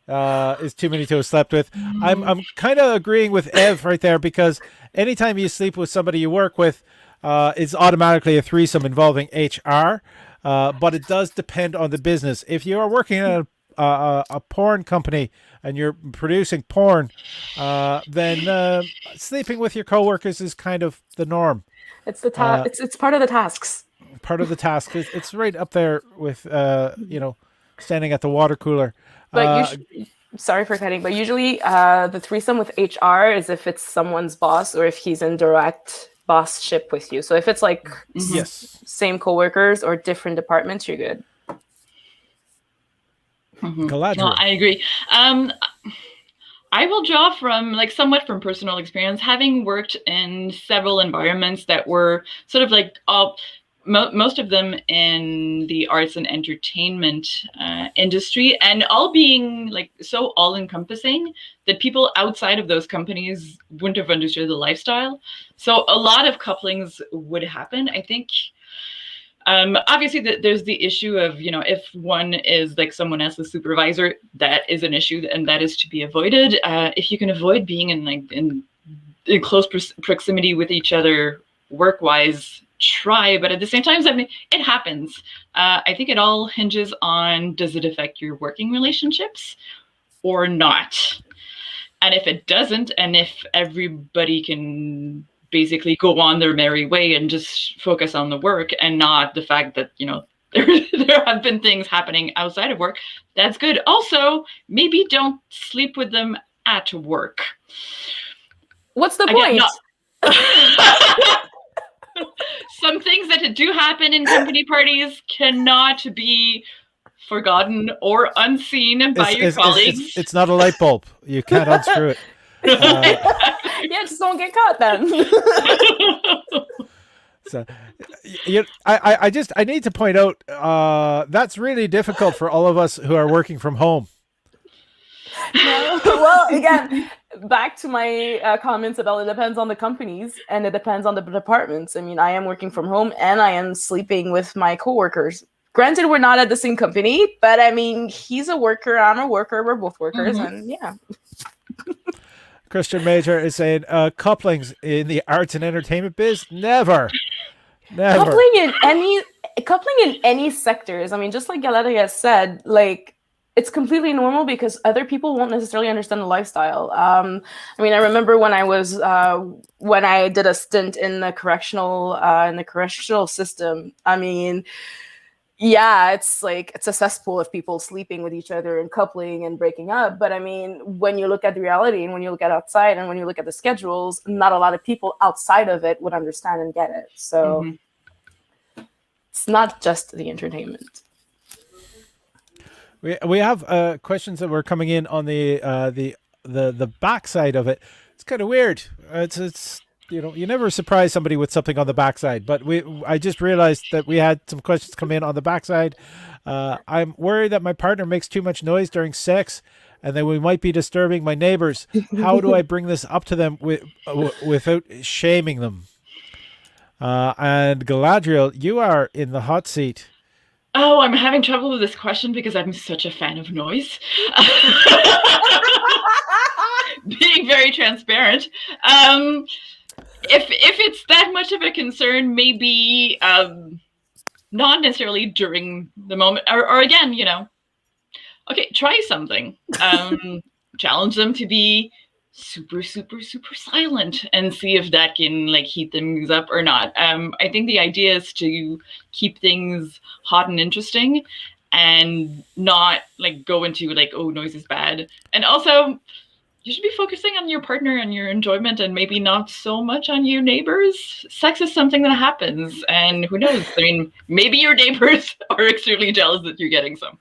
is too many to have slept with. I'm kind of agreeing with Ev right there because anytime you sleep with somebody you work with, it's automatically a threesome involving HR. But it does depend on the business. If you are working at a porn company and you're producing porn, then sleeping with your coworkers is kind of the norm. It's the it's part of the tasks. Part of the task. It's right up there with standing at the water cooler. But sorry for cutting, but usually the threesome with HR is if it's someone's boss or if he's in direct boss-ship with you. So if it's yes, same coworkers or different departments, you're good. Galadriel. No, I agree. I will draw from somewhat from personal experience, having worked in several environments that were sort of most of them in the arts and entertainment industry, and all being so all-encompassing that people outside of those companies wouldn't have understood the lifestyle. So a lot of couplings would happen, I think. Obviously, there's the issue of, if one is someone else's supervisor, that is an issue, and that is to be avoided. If you can avoid being in close proximity with each other work-wise, try. But at the same time, it happens. I think it all hinges on, does it affect your working relationships or not? And if it doesn't, and if everybody can basically go on their merry way and just focus on the work and not the fact that there have been things happening outside of work, that's good. Also, maybe don't sleep with them at work. What's the point? Some things that do happen in company parties cannot be forgotten or unseen by your colleagues. It's not a light bulb. You can't unscrew it. Yeah, just don't get caught then. So, I need to point out that's really difficult for all of us who are working from home. No. Well, again, back to my comments about it depends on the companies and it depends on the departments. I mean, I am working from home and I am sleeping with my coworkers. Granted, we're not at the same company, but I mean, he's a worker, I'm a worker, we're both workers, and yeah. Christian Major is saying couplings in the arts and entertainment biz, never. Coupling in any sectors. I mean, just like Galadriel said, it's completely normal because other people won't necessarily understand the lifestyle. I mean, I remember when I did a stint in the correctional system. I mean, yeah, it's like it's a cesspool of people sleeping with each other and coupling and breaking up. But I mean, when you look at the reality and when you look at outside and when you look at the schedules, not a lot of people outside of it would understand and get it. So it's not just the entertainment. We have questions that were coming in on the backside of it. It's kind of weird. It's you never surprise somebody with something on the backside, but I just realized that we had some questions come in on the backside. I'm worried that my partner makes too much noise during sex and that we might be disturbing my neighbors. How do I bring this up to them without shaming them? And Galadriel, you are in the hot seat. Oh, I'm having trouble with this question because I'm such a fan of noise. Being very transparent. If it's that much of a concern, maybe not necessarily during the moment, or again, okay, try something. Challenge them to be super, super, super silent and see if that can heat things up or not. I think the idea is to keep things hot and interesting and not go into oh, noise is bad. And also, you should be focusing on your partner and your enjoyment and maybe not so much on your neighbors. Sex is something that happens, and who knows? I mean, maybe your neighbors are extremely jealous that you're getting some.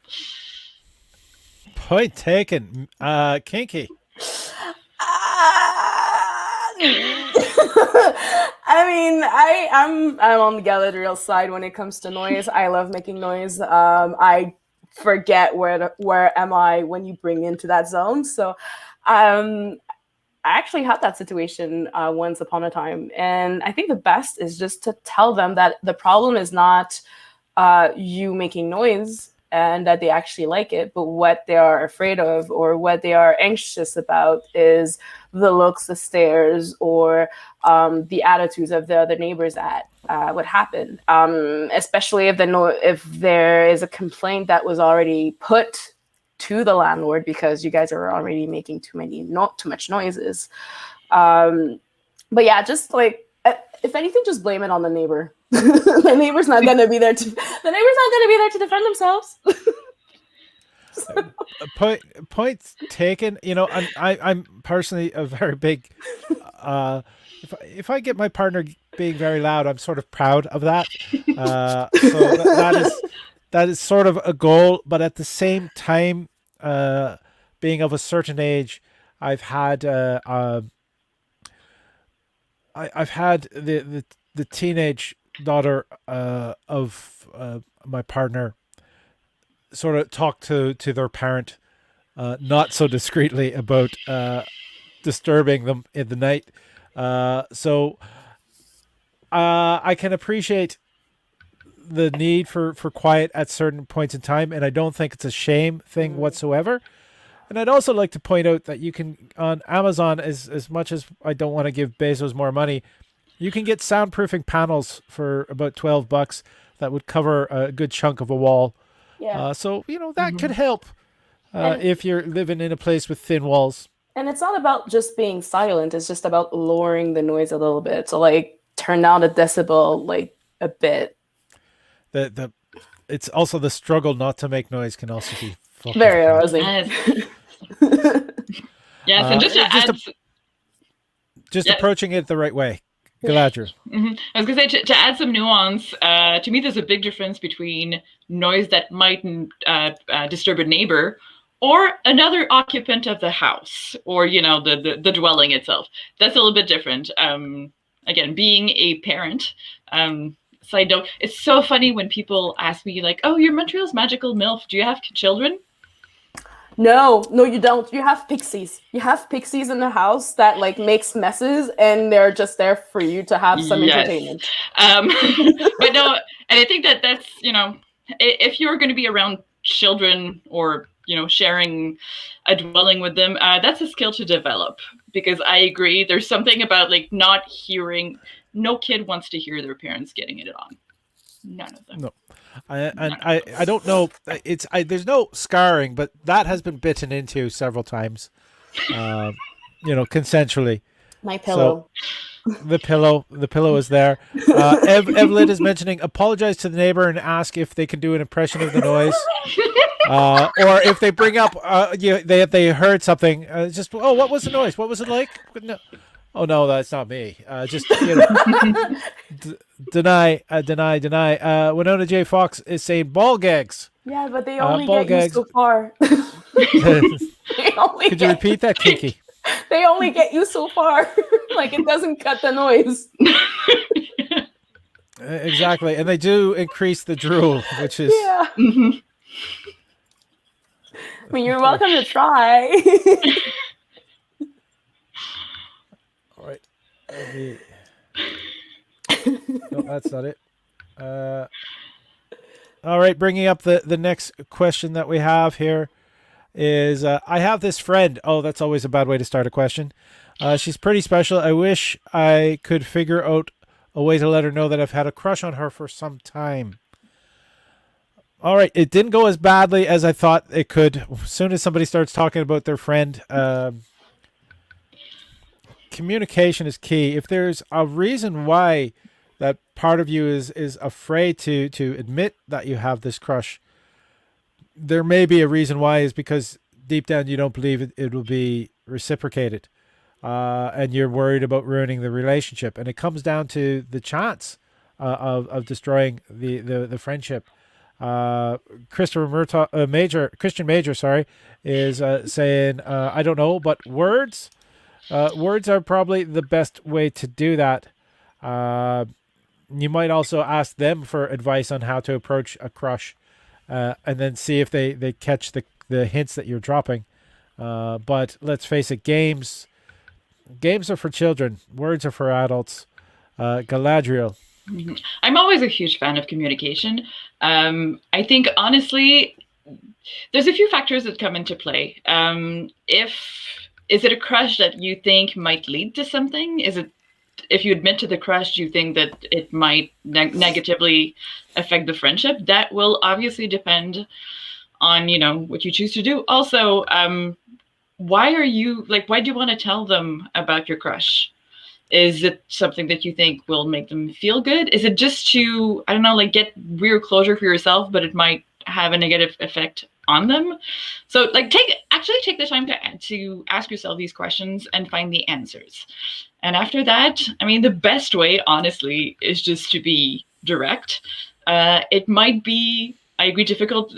Point taken. Kinky. I mean, I'm on the Galadriel side when it comes to noise. I love making noise. I forget where am I when you bring me into that zone. So I actually had that situation once upon a time. And I think the best is just to tell them that the problem is not you making noise and that they actually like it, but what they are afraid of or what they are anxious about is the looks, the stares, or the attitudes of the other neighbors at what happened. Especially if there is a complaint that was already put to the landlord because you guys are already making too much noises. But yeah, just if anything, just blame it on the neighbor. The neighbor's not gonna be there to defend themselves. Points taken. I'm personally a very big. If I get my partner being very loud, I'm sort of proud of that. So that is sort of a goal, but at the same time, being of a certain age, I've had I've had the teenage daughter of my partner sort of talk to their parent not so discreetly about disturbing them in the night. So I can appreciate the need for quiet at certain points in time, and I don't think it's a shame thing whatsoever. And I'd also like to point out that you can, on Amazon, as much as I don't want to give Bezos more money, you can get soundproofing panels for about $12 that would cover a good chunk of a wall. Yeah. So, that could help if you're living in a place with thin walls. And it's not about just being silent. It's just about lowering the noise a little bit. So turn down the decibel a bit. It's also the struggle not to make noise can also be very arousing. Yes, and just approaching it the right way. Galadriel. I was going to say, to add some nuance, to me, there's a big difference between noise that might disturb a neighbor or another occupant of the house or, the dwelling itself. That's a little bit different. Again, being a parent, side note, it's so funny when people ask me oh, you're Montreal's magical MILF. Do you have children? No, you don't. You have pixies. You have pixies in the house that makes messes, and they're just there for you to have some entertainment. But no, and I think that's if you're going to be around children or sharing a dwelling with them, that's a skill to develop. Because I agree, there's something about not hearing. No kid wants to hear their parents getting it on. None of them. No. I don't know. There's no scarring, but that has been bitten into several times. Consensually. My pillow. The pillow is there. Evelyn is mentioning apologize to the neighbor and ask if they can do an impression of the noise. Or if they bring up, they heard something. Just what was the noise? What was it like? No. Oh no, that's not me. Just deny. Winona J. Fox is saying ball gags. Yeah, but they only ball get gags. you so far. Could you repeat that, Kinky? They only get you so far. Like it doesn't cut the noise. Exactly, and they do increase the drool, which is. Yeah. I mean, you're welcome to try. All right. No, that's not it. All right, bringing up the next question that we have here is I have this friend. Oh, that's always a bad way to start a question. She's pretty special. I wish I could figure out a way to let her know that I've had a crush on her for some time. All right, it didn't go as badly as I thought it could. As soon as somebody starts talking about their friend, communication is key. If there's a reason why that part of you is afraid to admit that you have this crush, there may be a reason why, is because deep down you don't believe it will be reciprocated, and you're worried about ruining the relationship. And it comes down to the chance of destroying the friendship. Christian Major, sorry, is saying, I don't know, but words are probably the best way to do that. You might also ask them for advice on how to approach a crush, and then see if they catch the hints that you're dropping. But let's face it, games are for children. Words are for adults. Galadriel. I'm always a huge fan of communication. I think, honestly, there's a few factors that come into play. Is it a crush that you think might lead to something? If you admit to the crush, do you think that it might negatively affect the friendship? That will obviously depend on, what you choose to do. Also, why do you want to tell them about your crush? Is it something that you think will make them feel good? Is it just to, get real closure for yourself, but it might have a negative effect on them? So take the time to ask yourself these questions and find the answers. And after that, the best way, honestly, is just to be direct. It might be, I agree, a difficult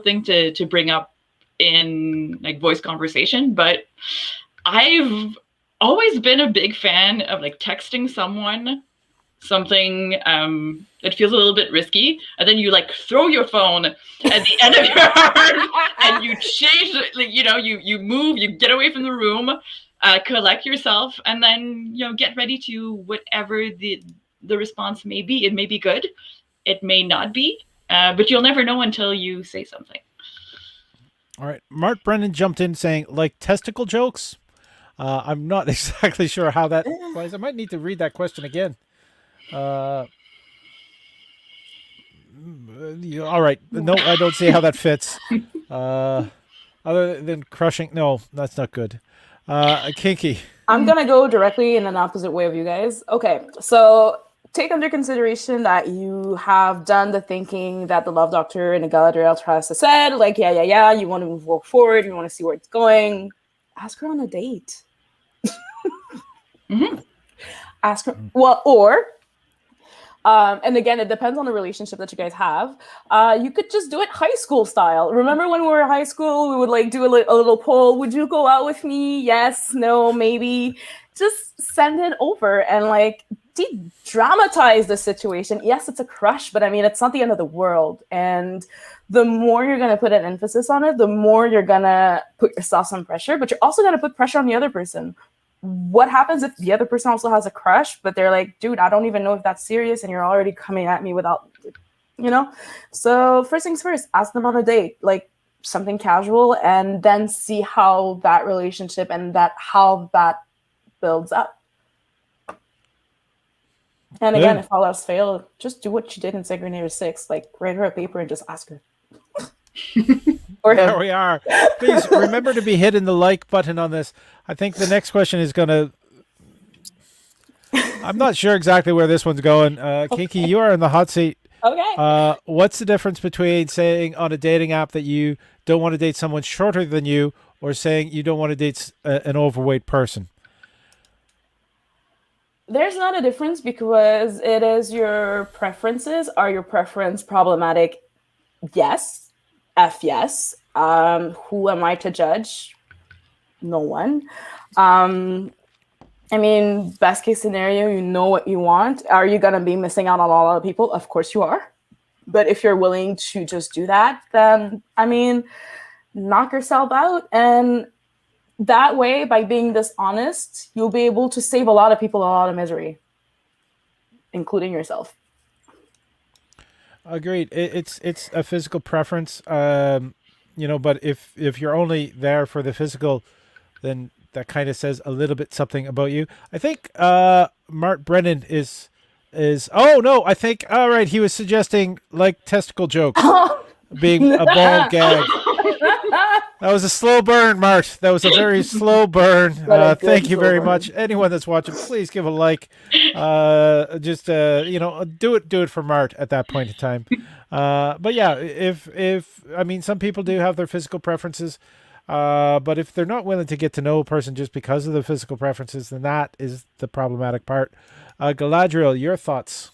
thing to bring up in voice conversation, but I've always been a big fan of texting someone something that feels a little bit risky, and then you throw your phone at the end of your arm and you change, you move, you get away from the room, collect yourself, and then get ready to whatever the response may be. It may be good, it may not be, but you'll never know until you say something. All right, Mark Brennan jumped in saying testicle jokes. I'm not exactly sure how that applies. I might need to read that question again. All right. No, I don't see how that fits. Other than crushing. No, that's not good. Kinky. I'm going to go directly in an opposite way of you guys. Okay. So take under consideration that you have done the thinking that the love doctor and the Galadriel Caresse said, yeah, you want to move forward. You want to see where it's going. Ask her on a date. Mm-hmm. Ask her. Well, or and again, it depends on the relationship that you guys have. You could just do it high school style. Remember when we were in high school, we would do a little poll. Would you go out with me? Yes, no, maybe. Just send it over and de-dramatize the situation. Yes, it's a crush, but it's not the end of the world. And the more you're going to put an emphasis on it, the more you're going to put yourself some pressure, but you're also going to put pressure on the other person. What happens if the other person also has a crush, but they're like, dude, I don't even know if that's serious, and you're already coming at me without, So first things first, ask them on a date, something casual, and then see how that relationship and how that builds up. And again, if all else fail, just do what you did in Segregator 6, write her a paper and just ask her. Or him. There we are. Please remember to be hitting the like button on this. I think the next question is going to I'm not sure exactly where this one's going. Kinky, you are in the hot seat. Okay. What's the difference between saying on a dating app that you don't want to date someone shorter than you, or saying you don't want to date an overweight person? There's not a difference because it is your preferences. Are your preference problematic? Yes. F yes. Who am I to judge? No one. I mean, best case scenario, you know what you want. Are you going to be missing out on a lot of people? Of course you are. But if you're willing to just do that, then, I mean, knock yourself out. And that way, by being dishonest, you'll be able to save a lot of people a lot of misery, including yourself. Agreed. It's a physical preference, but if you're only there for the physical, then that kind of says a little bit something about you. I think Mark Brennan is oh no, I think all right, he was suggesting like testicle jokes being a bald gag. That was a slow burn, Mart. That was a very slow burn. Thank you very much. Anyone that's watching, please give a like. Do it for Mart at that point in time. But yeah, if I mean, some people do have their physical preferences, but if they're not willing to get to know a person just because of the physical preferences, then that is the problematic part. Galadriel, your thoughts?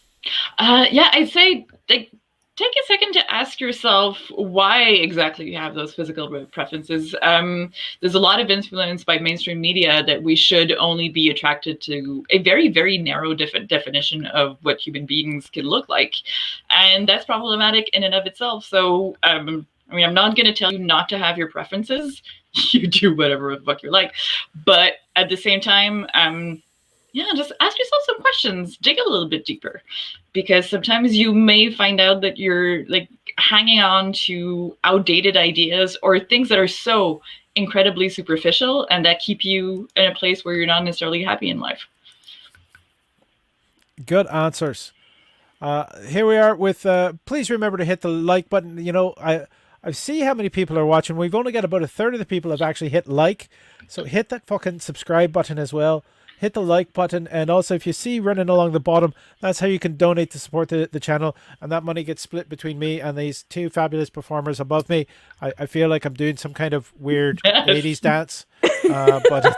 I'd say take a second to ask yourself why exactly you have those physical preferences. There's a lot of influence by mainstream media that we should only be attracted to a very, very narrow definition of what human beings can look like. And that's problematic in and of itself. So, I'm not going to tell you not to have your preferences. You do whatever the fuck you like. But at the same time, just ask yourself some questions. Dig a little bit deeper. Because sometimes you may find out that you're like hanging on to outdated ideas or things that are so incredibly superficial and that keep you in a place where you're not necessarily happy in life. Good answers. Here we are with, please remember to hit the like button. I see how many people are watching. We've only got about a third of the people have actually hit like. So hit that fucking subscribe button as well. Hit the like button, and also if you see running along the bottom, that's how you can donate to support the channel, and that money gets split between me and these two fabulous performers above me. I feel like I'm doing some kind of weird 80s dance, but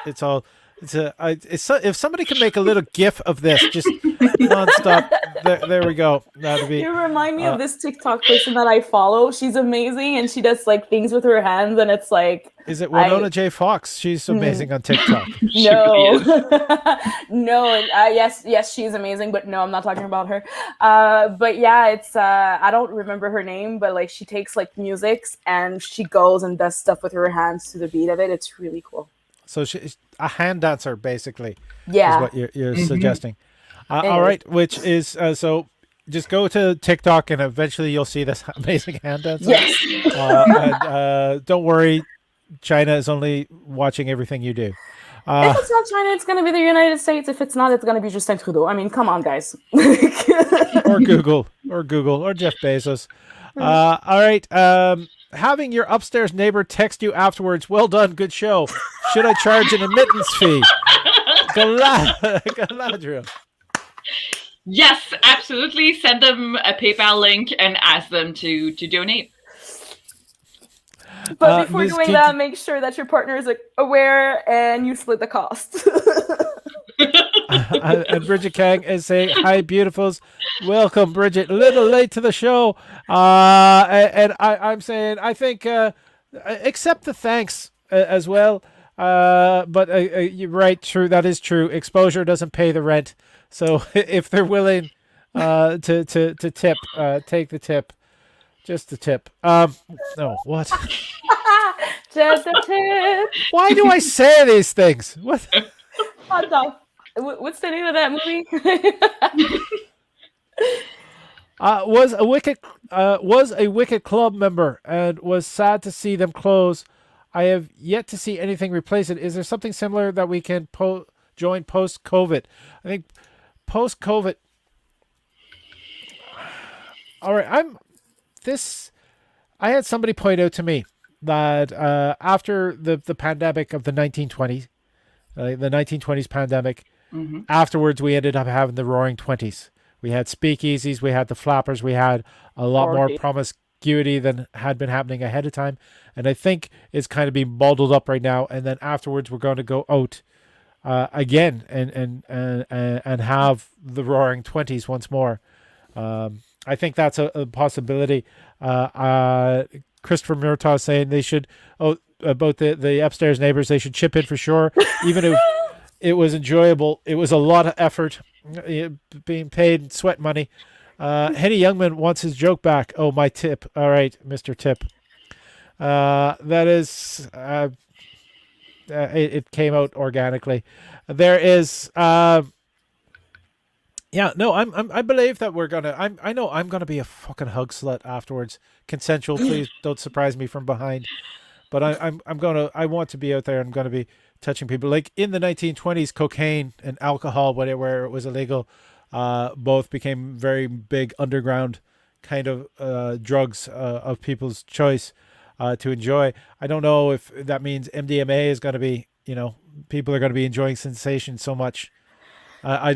it's all if somebody can make a little gif of this just nonstop, there we go. That'd be. You remind me of this TikTok person that I follow. She's amazing, and she does like things with her hands, and it's like. Is it Winona J. Fox? She's amazing on TikTok. No, no. Yes, she's amazing, but no, I'm not talking about her. But yeah, it's I don't remember her name, but like she takes like musics and she goes and does stuff with her hands to the beat of it. It's really cool. So she's a hand dancer, basically. Yeah, is what you're suggesting. All right, which is so. Just go to TikTok, and eventually you'll see this amazing hand dancer. Yes. And don't worry, China is only watching everything you do. If it's not China, it's going to be the United States. If it's not, it's going to be Justin Trudeau. I mean, come on, guys. or Google, or Jeff Bezos. All right. Having your upstairs neighbor text you afterwards. Well done. Good show. Should I charge an admittance fee? Galadriel. Yes, absolutely. Send them a PayPal link and ask them to donate. But before doing that, make sure that your partner is aware and you split the cost. And Bridget Kang is saying, hi, beautifuls. Welcome, Bridget. A little late to the show. And I'm saying, I think, accept the thanks as well. But you're right, true. That is true. Exposure doesn't pay the rent. So if they're willing to tip, take the tip. Just the tip. No, what? Just a tip. Why do I say these things? What? What's the name of that movie? Was a Wicked Club member and was sad to see them close. I have yet to see anything replace it. Is there something similar that we can join post-COVID? I think post-COVID. All right, I had somebody point out to me that after the pandemic of the 1920s, the 1920s pandemic, Afterwards, we ended up having the Roaring Twenties. We had speakeasies, we had the flappers, we had a lot more promiscuity than had been happening ahead of time, and I think it's kind of being bottled up right now. And then afterwards, we're going to go out again and have the Roaring Twenties once more. I think that's a possibility. Christopher Murtaugh saying they should about the upstairs neighbors, they should chip in for sure, even if it was enjoyable. It was a lot of effort, being paid sweat money. Henny Youngman wants his joke back. Oh, my tip. All right, Mr. Tip. That is, it came out organically. There is, I believe that we're gonna. I know I'm gonna be a fucking hug slut afterwards. Consensual, please don't surprise me from behind. But I want to be out there. I'm gonna be touching people. Like in the 1920s, cocaine and alcohol, where it was illegal, both became very big underground kind of drugs of people's choice to enjoy. I don't know if that means MDMA is going to be, people are going to be enjoying sensation so much. I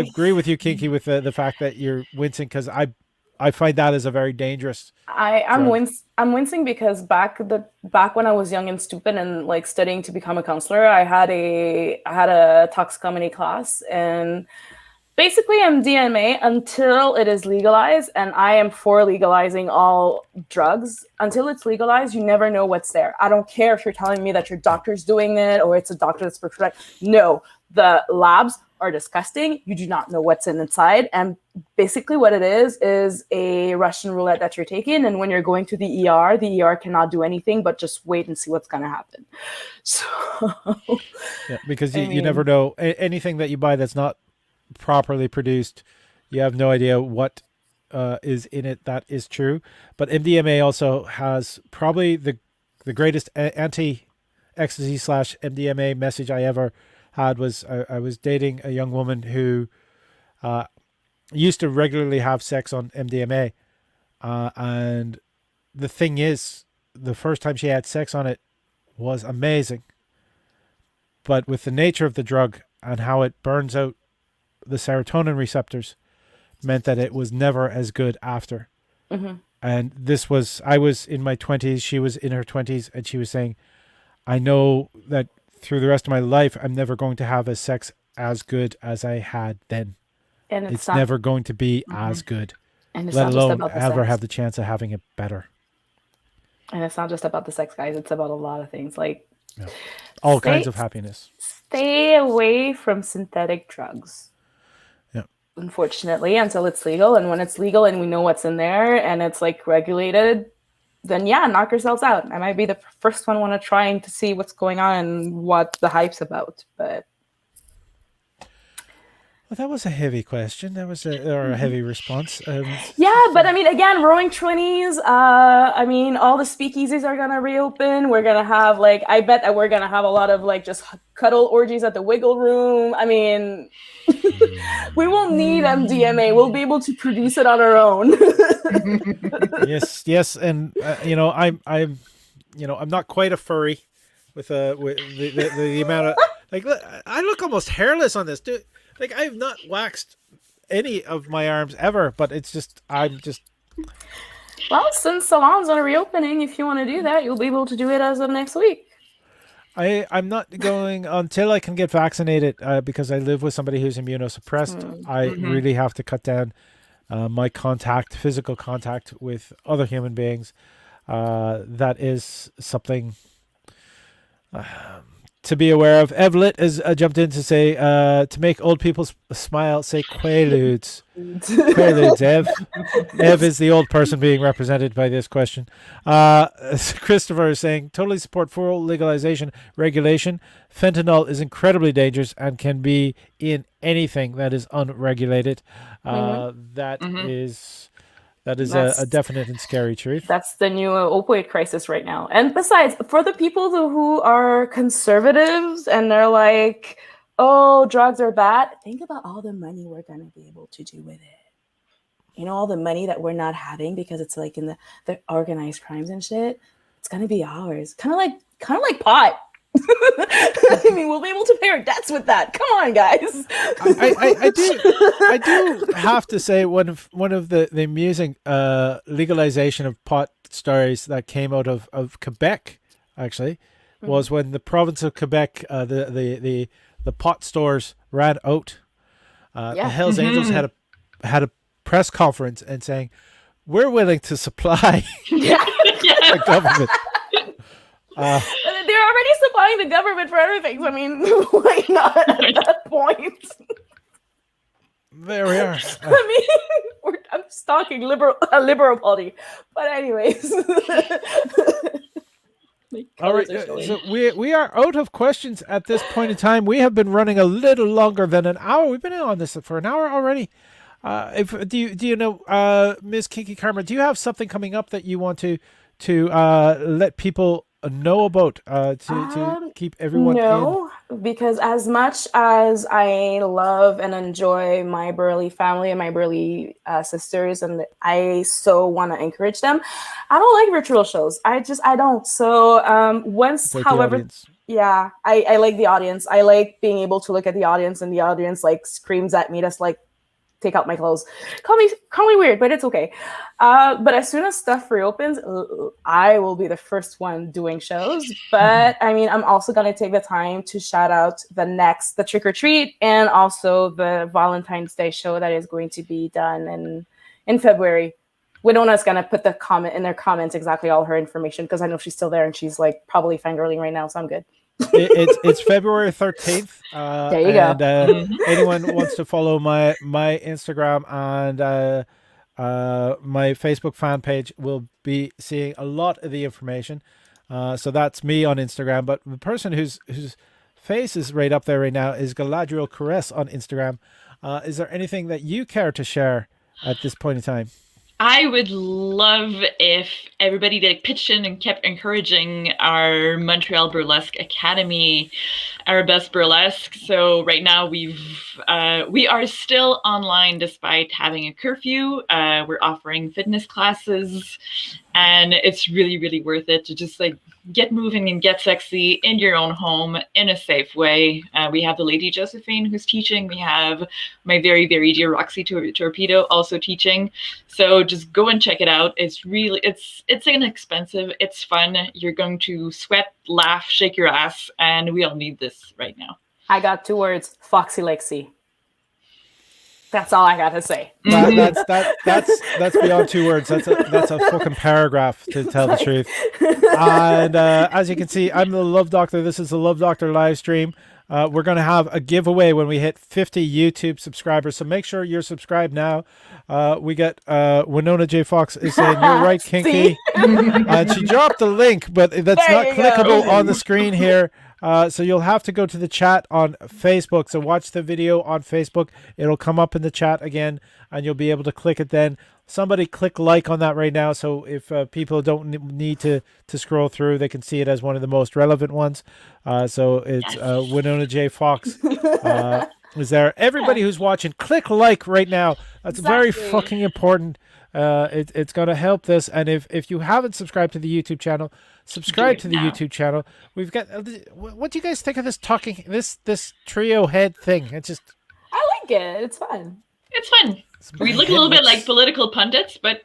agree with you, Kinky, with the fact that you're wincing, because I find that as a very dangerous. I'm wincing because back when I was young and stupid and like studying to become a counselor, I had a toxicomany class, and basically MDMA, until it is legalized, and I am for legalizing all drugs. Until it's legalized, you never know what's there. I don't care if you're telling me that your doctor's doing it or it's a doctor that's prescribed. No, the labs are disgusting. You do not know what's inside. And basically what it is a Russian roulette that you're taking. And when you're going to the ER cannot do anything but just wait and see what's going to happen. So, yeah, because you never know. Anything that you buy that's not properly produced, you have no idea what is in it. That is true. But MDMA also has probably the greatest anti-ecstasy / MDMA message I ever had. Was I was dating a young woman who used to regularly have sex on MDMA, and the thing is, the first time she had sex on it was amazing, but with the nature of the drug and how it burns out the serotonin receptors, meant that it was never as good after. Mm-hmm. And I was in my 20s, she was in her 20s, and she was saying, I know that through the rest of my life, I'm never going to have a sex as good as I had then. And it's never going to be as good, and let alone ever have the chance of having it better. And it's not just about the sex, guys. It's about a lot of things, like all kinds of happiness. Stay away from synthetic drugs. Unfortunately, until it's legal. And when it's legal and we know what's in there and it's like regulated, then knock yourselves out. I might be the first one want to trying to see what's going on and what the hype's about. But well, that was a heavy question. That was a heavy response. But I mean, again, Roaring 20s. I mean, all the speakeasies are gonna reopen. We're gonna have I bet that we're gonna have a lot of just cuddle orgies at the Wiggle Room. I mean, we won't need MDMA. We'll be able to produce it on our own. yes, and I'm not quite a furry with the amount of I look almost hairless on this, dude. I have not waxed any of my arms ever, but it's just well, since salons are reopening, if you want to do that, you'll be able to do it as of next week. I'm not going until I can get vaccinated because I live with somebody who's immunosuppressed. I really have to cut down my physical contact with other human beings. That is something to be aware of. Evlet has jumped in to say, to make old people smile, say Quaaludes. Quaaludes, Ev. Ev is the old person being represented by this question. Christopher is saying, totally support full legalization, regulation. Fentanyl is incredibly dangerous and can be in anything that is unregulated. That is a definite and scary truth. That's the new opioid crisis right now. And besides, for the people who are conservatives and they're like, oh, drugs are bad, think about all the money we're going to be able to do with it. All the money that we're not having because it's in the organized crimes and shit. It's going to be ours. Kind of like pot. I mean, we'll be able to pay our debts with that. Come on, guys. I do have to say one of the amusing legalization of pot stories that came out of Quebec actually was when the province of Quebec the pot stores ran out. The Hells Angels had a press conference and saying, we're willing to supply the government. They're already supplying the government for everything. So, I mean, why not at that point? There we are. I mean, I'm stalking a liberal party. But anyways. All right, so we are out of questions at this point in time. We have been running a little longer than an hour. We've been on this for an hour already. Do you know, Ms. Kinky Karma, do you have something coming up that you want to let people know about to keep everyone No, because as much as I love and enjoy my Burley family and my Burley sisters, and I so want to encourage them, I don't like virtual shows. I don't. So once, like however, yeah, I like the audience. I like being able to look at the audience, and the audience like screams at me. That's like, take out my clothes. Call me weird, but it's okay. But as soon as stuff reopens, I will be the first one doing shows. But I mean, I'm also gonna take the time to shout out the Trick or Treat and also the Valentine's Day show that is going to be done in February. Winona's gonna put the comment in their comments exactly all her information because I know she's still there and she's like probably fangirling right now, so I'm good. It's February 13th. There you go. And anyone wants to follow my Instagram and my Facebook fan page will be seeing a lot of the information. So that's me on Instagram. But the person whose face is right up there right now is Galadriel Caresse on Instagram. Is there anything that you care to share at this point in time? I would love if everybody that pitched in and kept encouraging our Montreal Burlesque Academy, our best burlesque. So right now we are still online despite having a curfew. We're offering fitness classes, and it's really, really worth it to just like get moving and get sexy in your own home in a safe way. We have the Lady Josephine who's teaching. We have my very, very dear Roxy Torpedo also teaching. So just go and check it out. It's really, it's inexpensive. It's fun. You're going to sweat, laugh, shake your ass, and we all need this right now. I got 2 words: Foxy Lexi. That's all I gotta say. That's beyond 2 words. That's a fucking paragraph to tell the truth. And as you can see, I'm the Love Doctor. This is the Love Doctor live stream. We're going to have a giveaway when we hit 50 YouTube subscribers. So make sure you're subscribed now. We got Winona J. Fox is saying, you're right, Kinky. And she dropped the link, but that's not clickable on the screen here. So you'll have to go to the chat on Facebook. So watch the video on Facebook. It'll come up in the chat again, and you'll be able to click it then. Somebody click like on that right now, so if people don't need to scroll through, they can see it as one of the most relevant ones. So it's Winona J. Fox. Is there? Everybody who's watching, click like right now. That's very fucking important. It's going to help this. And if you haven't subscribed to the YouTube channel, subscribe to the YouTube channel. We've got. What do you guys think of this trio head thing? It's just. I like it. It's fun. It's fun. We look a little bit like political pundits, but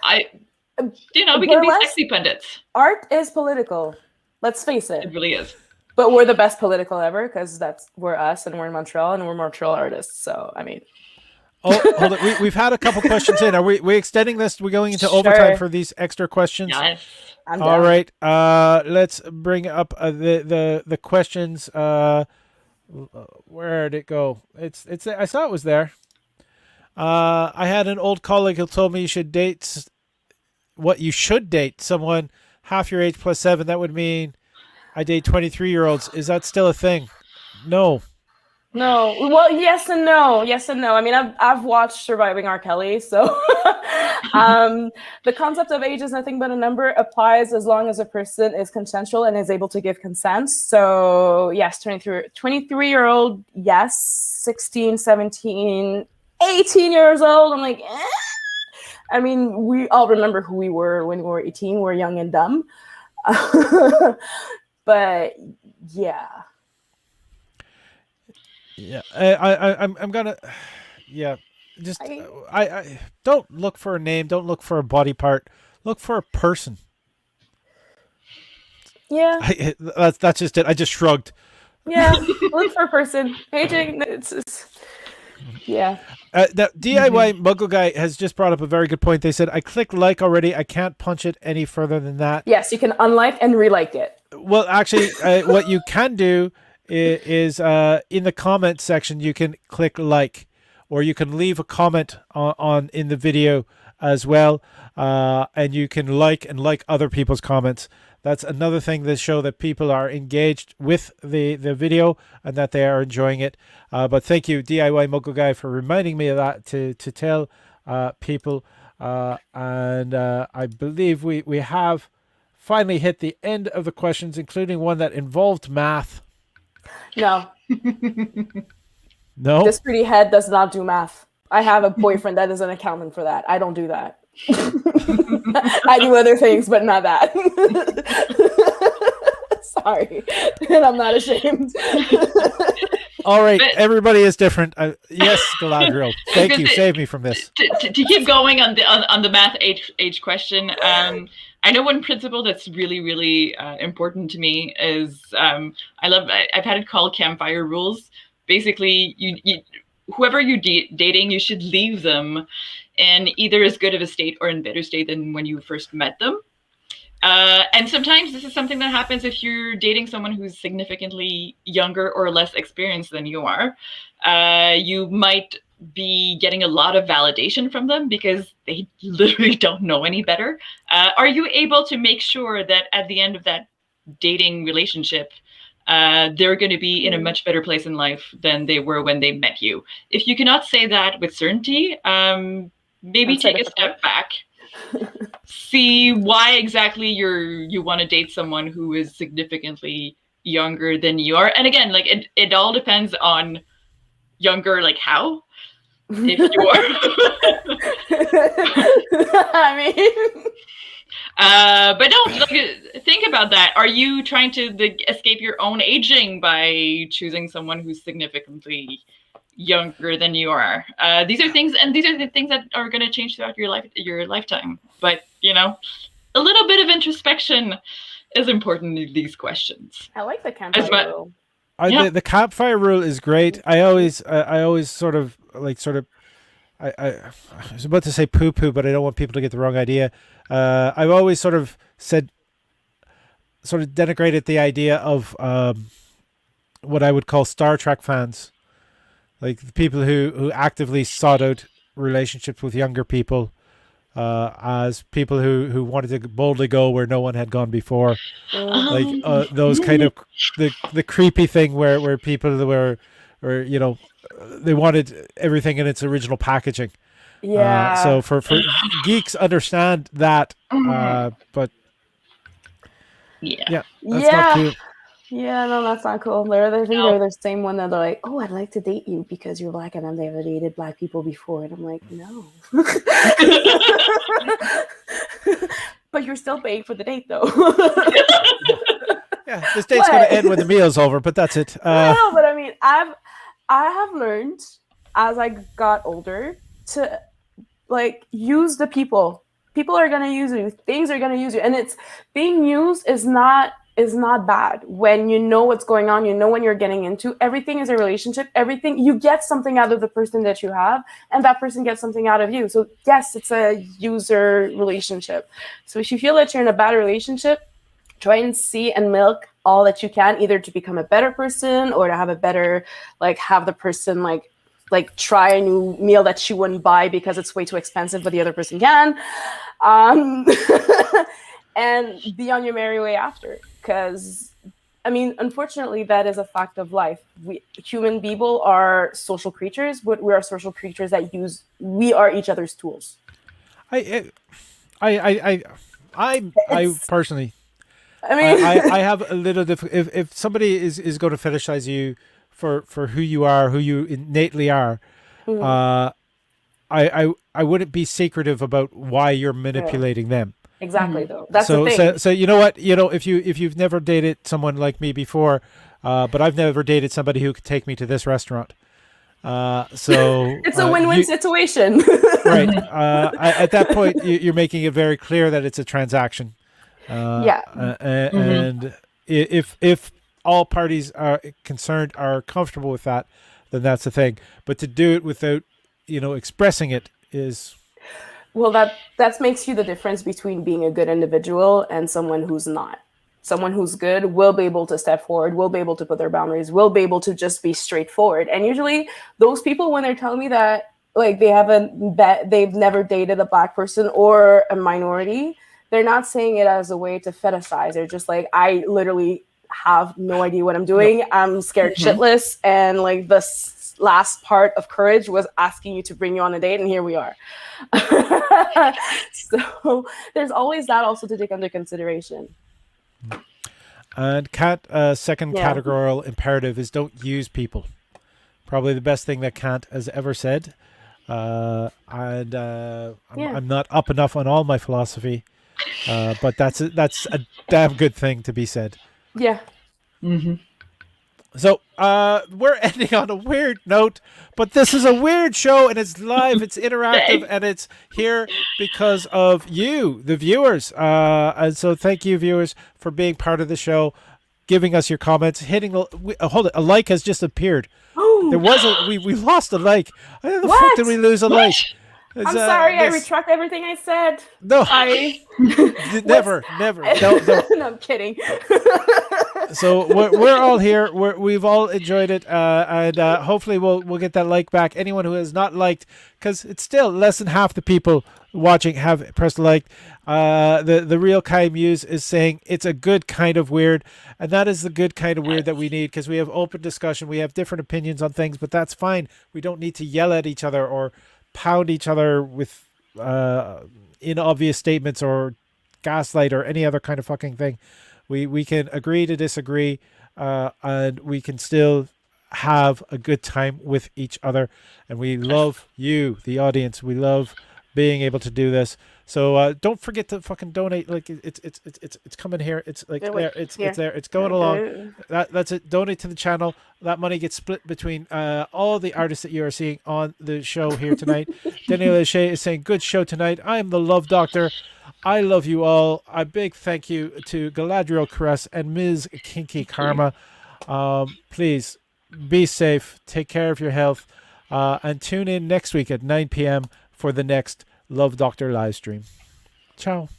we can be sexy pundits. Art is political. Let's face it. It really is. But we're the best political ever because we're us and we're in Montreal and we're Montreal artists. So, I mean. Oh, hold it. We've had a couple questions in. Are we extending this? We're going into overtime for these extra questions? Yes. All right. Let's bring up the questions. Where did it go? It's. I saw it was there. I had an old colleague who told me you should date someone half your age plus 7. That would mean I date 23-year-olds. Is that still a thing? No. Well, yes and no. I mean, I've watched Surviving R. Kelly, so the concept of age is nothing but a number. Applies as long as a person is consensual and is able to give consent. So yes, 23-year-old, yes, 16, 17, 18 years old. I'm like, I mean, we all remember who we were when we were 18. We're young and dumb. But yeah. Yeah, I'm gonna, yeah, just I don't look for a name, don't look for a body part, look for a person. Yeah. That's just it. I just shrugged. Yeah. Look for a person. Aging. Yeah. That DIY Muggle guy has just brought up a very good point. They said I clicked like already. I can't punch it any further than that. Yes, you can unlike and relike it. Well, actually, what you can do is in the comment section you can click like, or you can leave a comment on in the video as well, and you can like other people's comments. That's another thing that show that people are engaged with the video and that they are enjoying it. But thank you, DIY Muggle Guy, for reminding me of that to tell people. And I believe we have finally hit the end of the questions, including one that involved math. No. No? This pretty head does not do math. I have a boyfriend that is an accountant for that. I don't do that. I do other things, but not that. Sorry. And I'm not ashamed. All right, everybody is different. Yes, Galadriel, thank you. Save me from this. To keep going on the math age question, I know one principle that's really important to me is I've had it called campfire rules. Basically, you whoever you're dating, you should leave them in either as good of a state or in better state than when you first met them. And sometimes this is something that happens if you're dating someone who's significantly younger or less experienced than you are. You might be getting a lot of validation from them because they literally don't know any better. Are you able to make sure that at the end of that dating relationship, they're going to be in a much better place in life than they were when they met you? If you cannot say that with certainty, maybe take a step back. See why exactly you want to date someone who is significantly younger than you are. And again, like it all depends on younger, like how. If you are, I mean, but no, think about that. Are you trying to escape your own aging by choosing someone who's significantly younger than you are? These are things, and these are the things that are going to change throughout your lifetime. But a little bit of introspection is important in these questions. I like the campfire rule. The campfire rule is great. I always sort of I was about to say poo-poo, but I don't want people to get the wrong idea. I've always sort of denigrated the idea of what I would call Star Trek fans, like the people who actively sought out relationships with younger people, as people who wanted to boldly go where no one had gone before. Like those kind of the creepy thing where people were they wanted everything in its original packaging. Yeah. So for geeks understand that, but that's not cool. Yeah, no, that's not cool. They're the same one that they're like, oh, I'd like to date you because you're black and I've never dated black people before. And I'm like, no. But you're still paying for the date, though. Yeah, this date's going to end when the meal's over, but that's it. No, but I mean, I have learned as I got older to use the people. People are going to use you. Things are going to use you. And it's being used is not bad when you know what's going on, you know when you're getting into. Everything is a relationship. Everything, you get something out of the person that you have, and that person gets something out of you. So yes, it's a user relationship. So if you feel that you're in a bad relationship, try and see and milk all that you can, either to become a better person or to have a better, have the person try a new meal that she wouldn't buy because it's way too expensive, but the other person can. And be on your merry way after. Because, I mean, unfortunately, that is a fact of life. Human people are social creatures, but we are social creatures that we are each other's tools. I personally, I mean, I have a little if somebody is going to fetishize you for who you are, who you innately are, mm-hmm. I wouldn't be secretive about why you're manipulating them. Exactly, though. That's the So, thing. so you know what? If you've never dated someone like me before, but I've never dated somebody who could take me to this restaurant. It's a win-win situation. right. At that point, you're making it very clear that it's a transaction. Yeah. And if all parties are concerned are comfortable with that, then that's the thing. But to do it without, expressing it is. Well, that makes you the difference between being a good individual and someone who's not. Someone who's good will be able to step forward, will be able to put their boundaries, will be able to just be straightforward. And usually those people, when they're telling me that like they've never dated a Black person or a minority, they're not saying it as a way to fetishize. They're just like, I literally have no idea what I'm doing. No. I'm scared shitless. And like the last part of courage was asking you to bring you on a date, and here we are. So there's always that also to take under consideration. And Kat, second categorical imperative is don't use people. Probably the best thing that Kant has ever said. I'm not up enough on all my philosophy, but that's a damn good thing to be said. Yeah. Mm-hmm. So we're ending on a weird note, but this is a weird show, and it's live, it's interactive, and it's here because of you, the viewers. And so thank you, viewers, for being part of the show, giving us your comments, hitting hold it, a like has just appeared. There was we lost a like. How the fuck did we lose a like? I'm sorry, I retract everything I said. No, never. No, I'm kidding. So we're all here. We've all enjoyed it, and hopefully we'll get that like back. Anyone who has not liked, because it's still less than half the people watching have pressed like. The real Kai Muse is saying it's a good kind of weird, and that is the good kind of weird that we need, because we have open discussion. We have different opinions on things, but that's fine. We don't need to yell at each other or pound each other with inobvious statements or gaslight or any other kind of fucking thing. We can agree to disagree, and we can still have a good time with each other. And we love you, the audience. We love being able to do this. So don't forget to fucking donate. Like it's coming here. It's like there. It's there. It's going along. That's it. Donate to the channel. That money gets split between all the artists that you are seeing on the show here tonight. Daniel O'Shea is saying, "Good show tonight. I am the Love Doctor. I love you all." A big thank you to Galadriel Caresse and Ms. Kinky Karma. Please be safe. Take care of your health, and tune in next week at 9 p.m. for the next Love Doctor live stream. Ciao.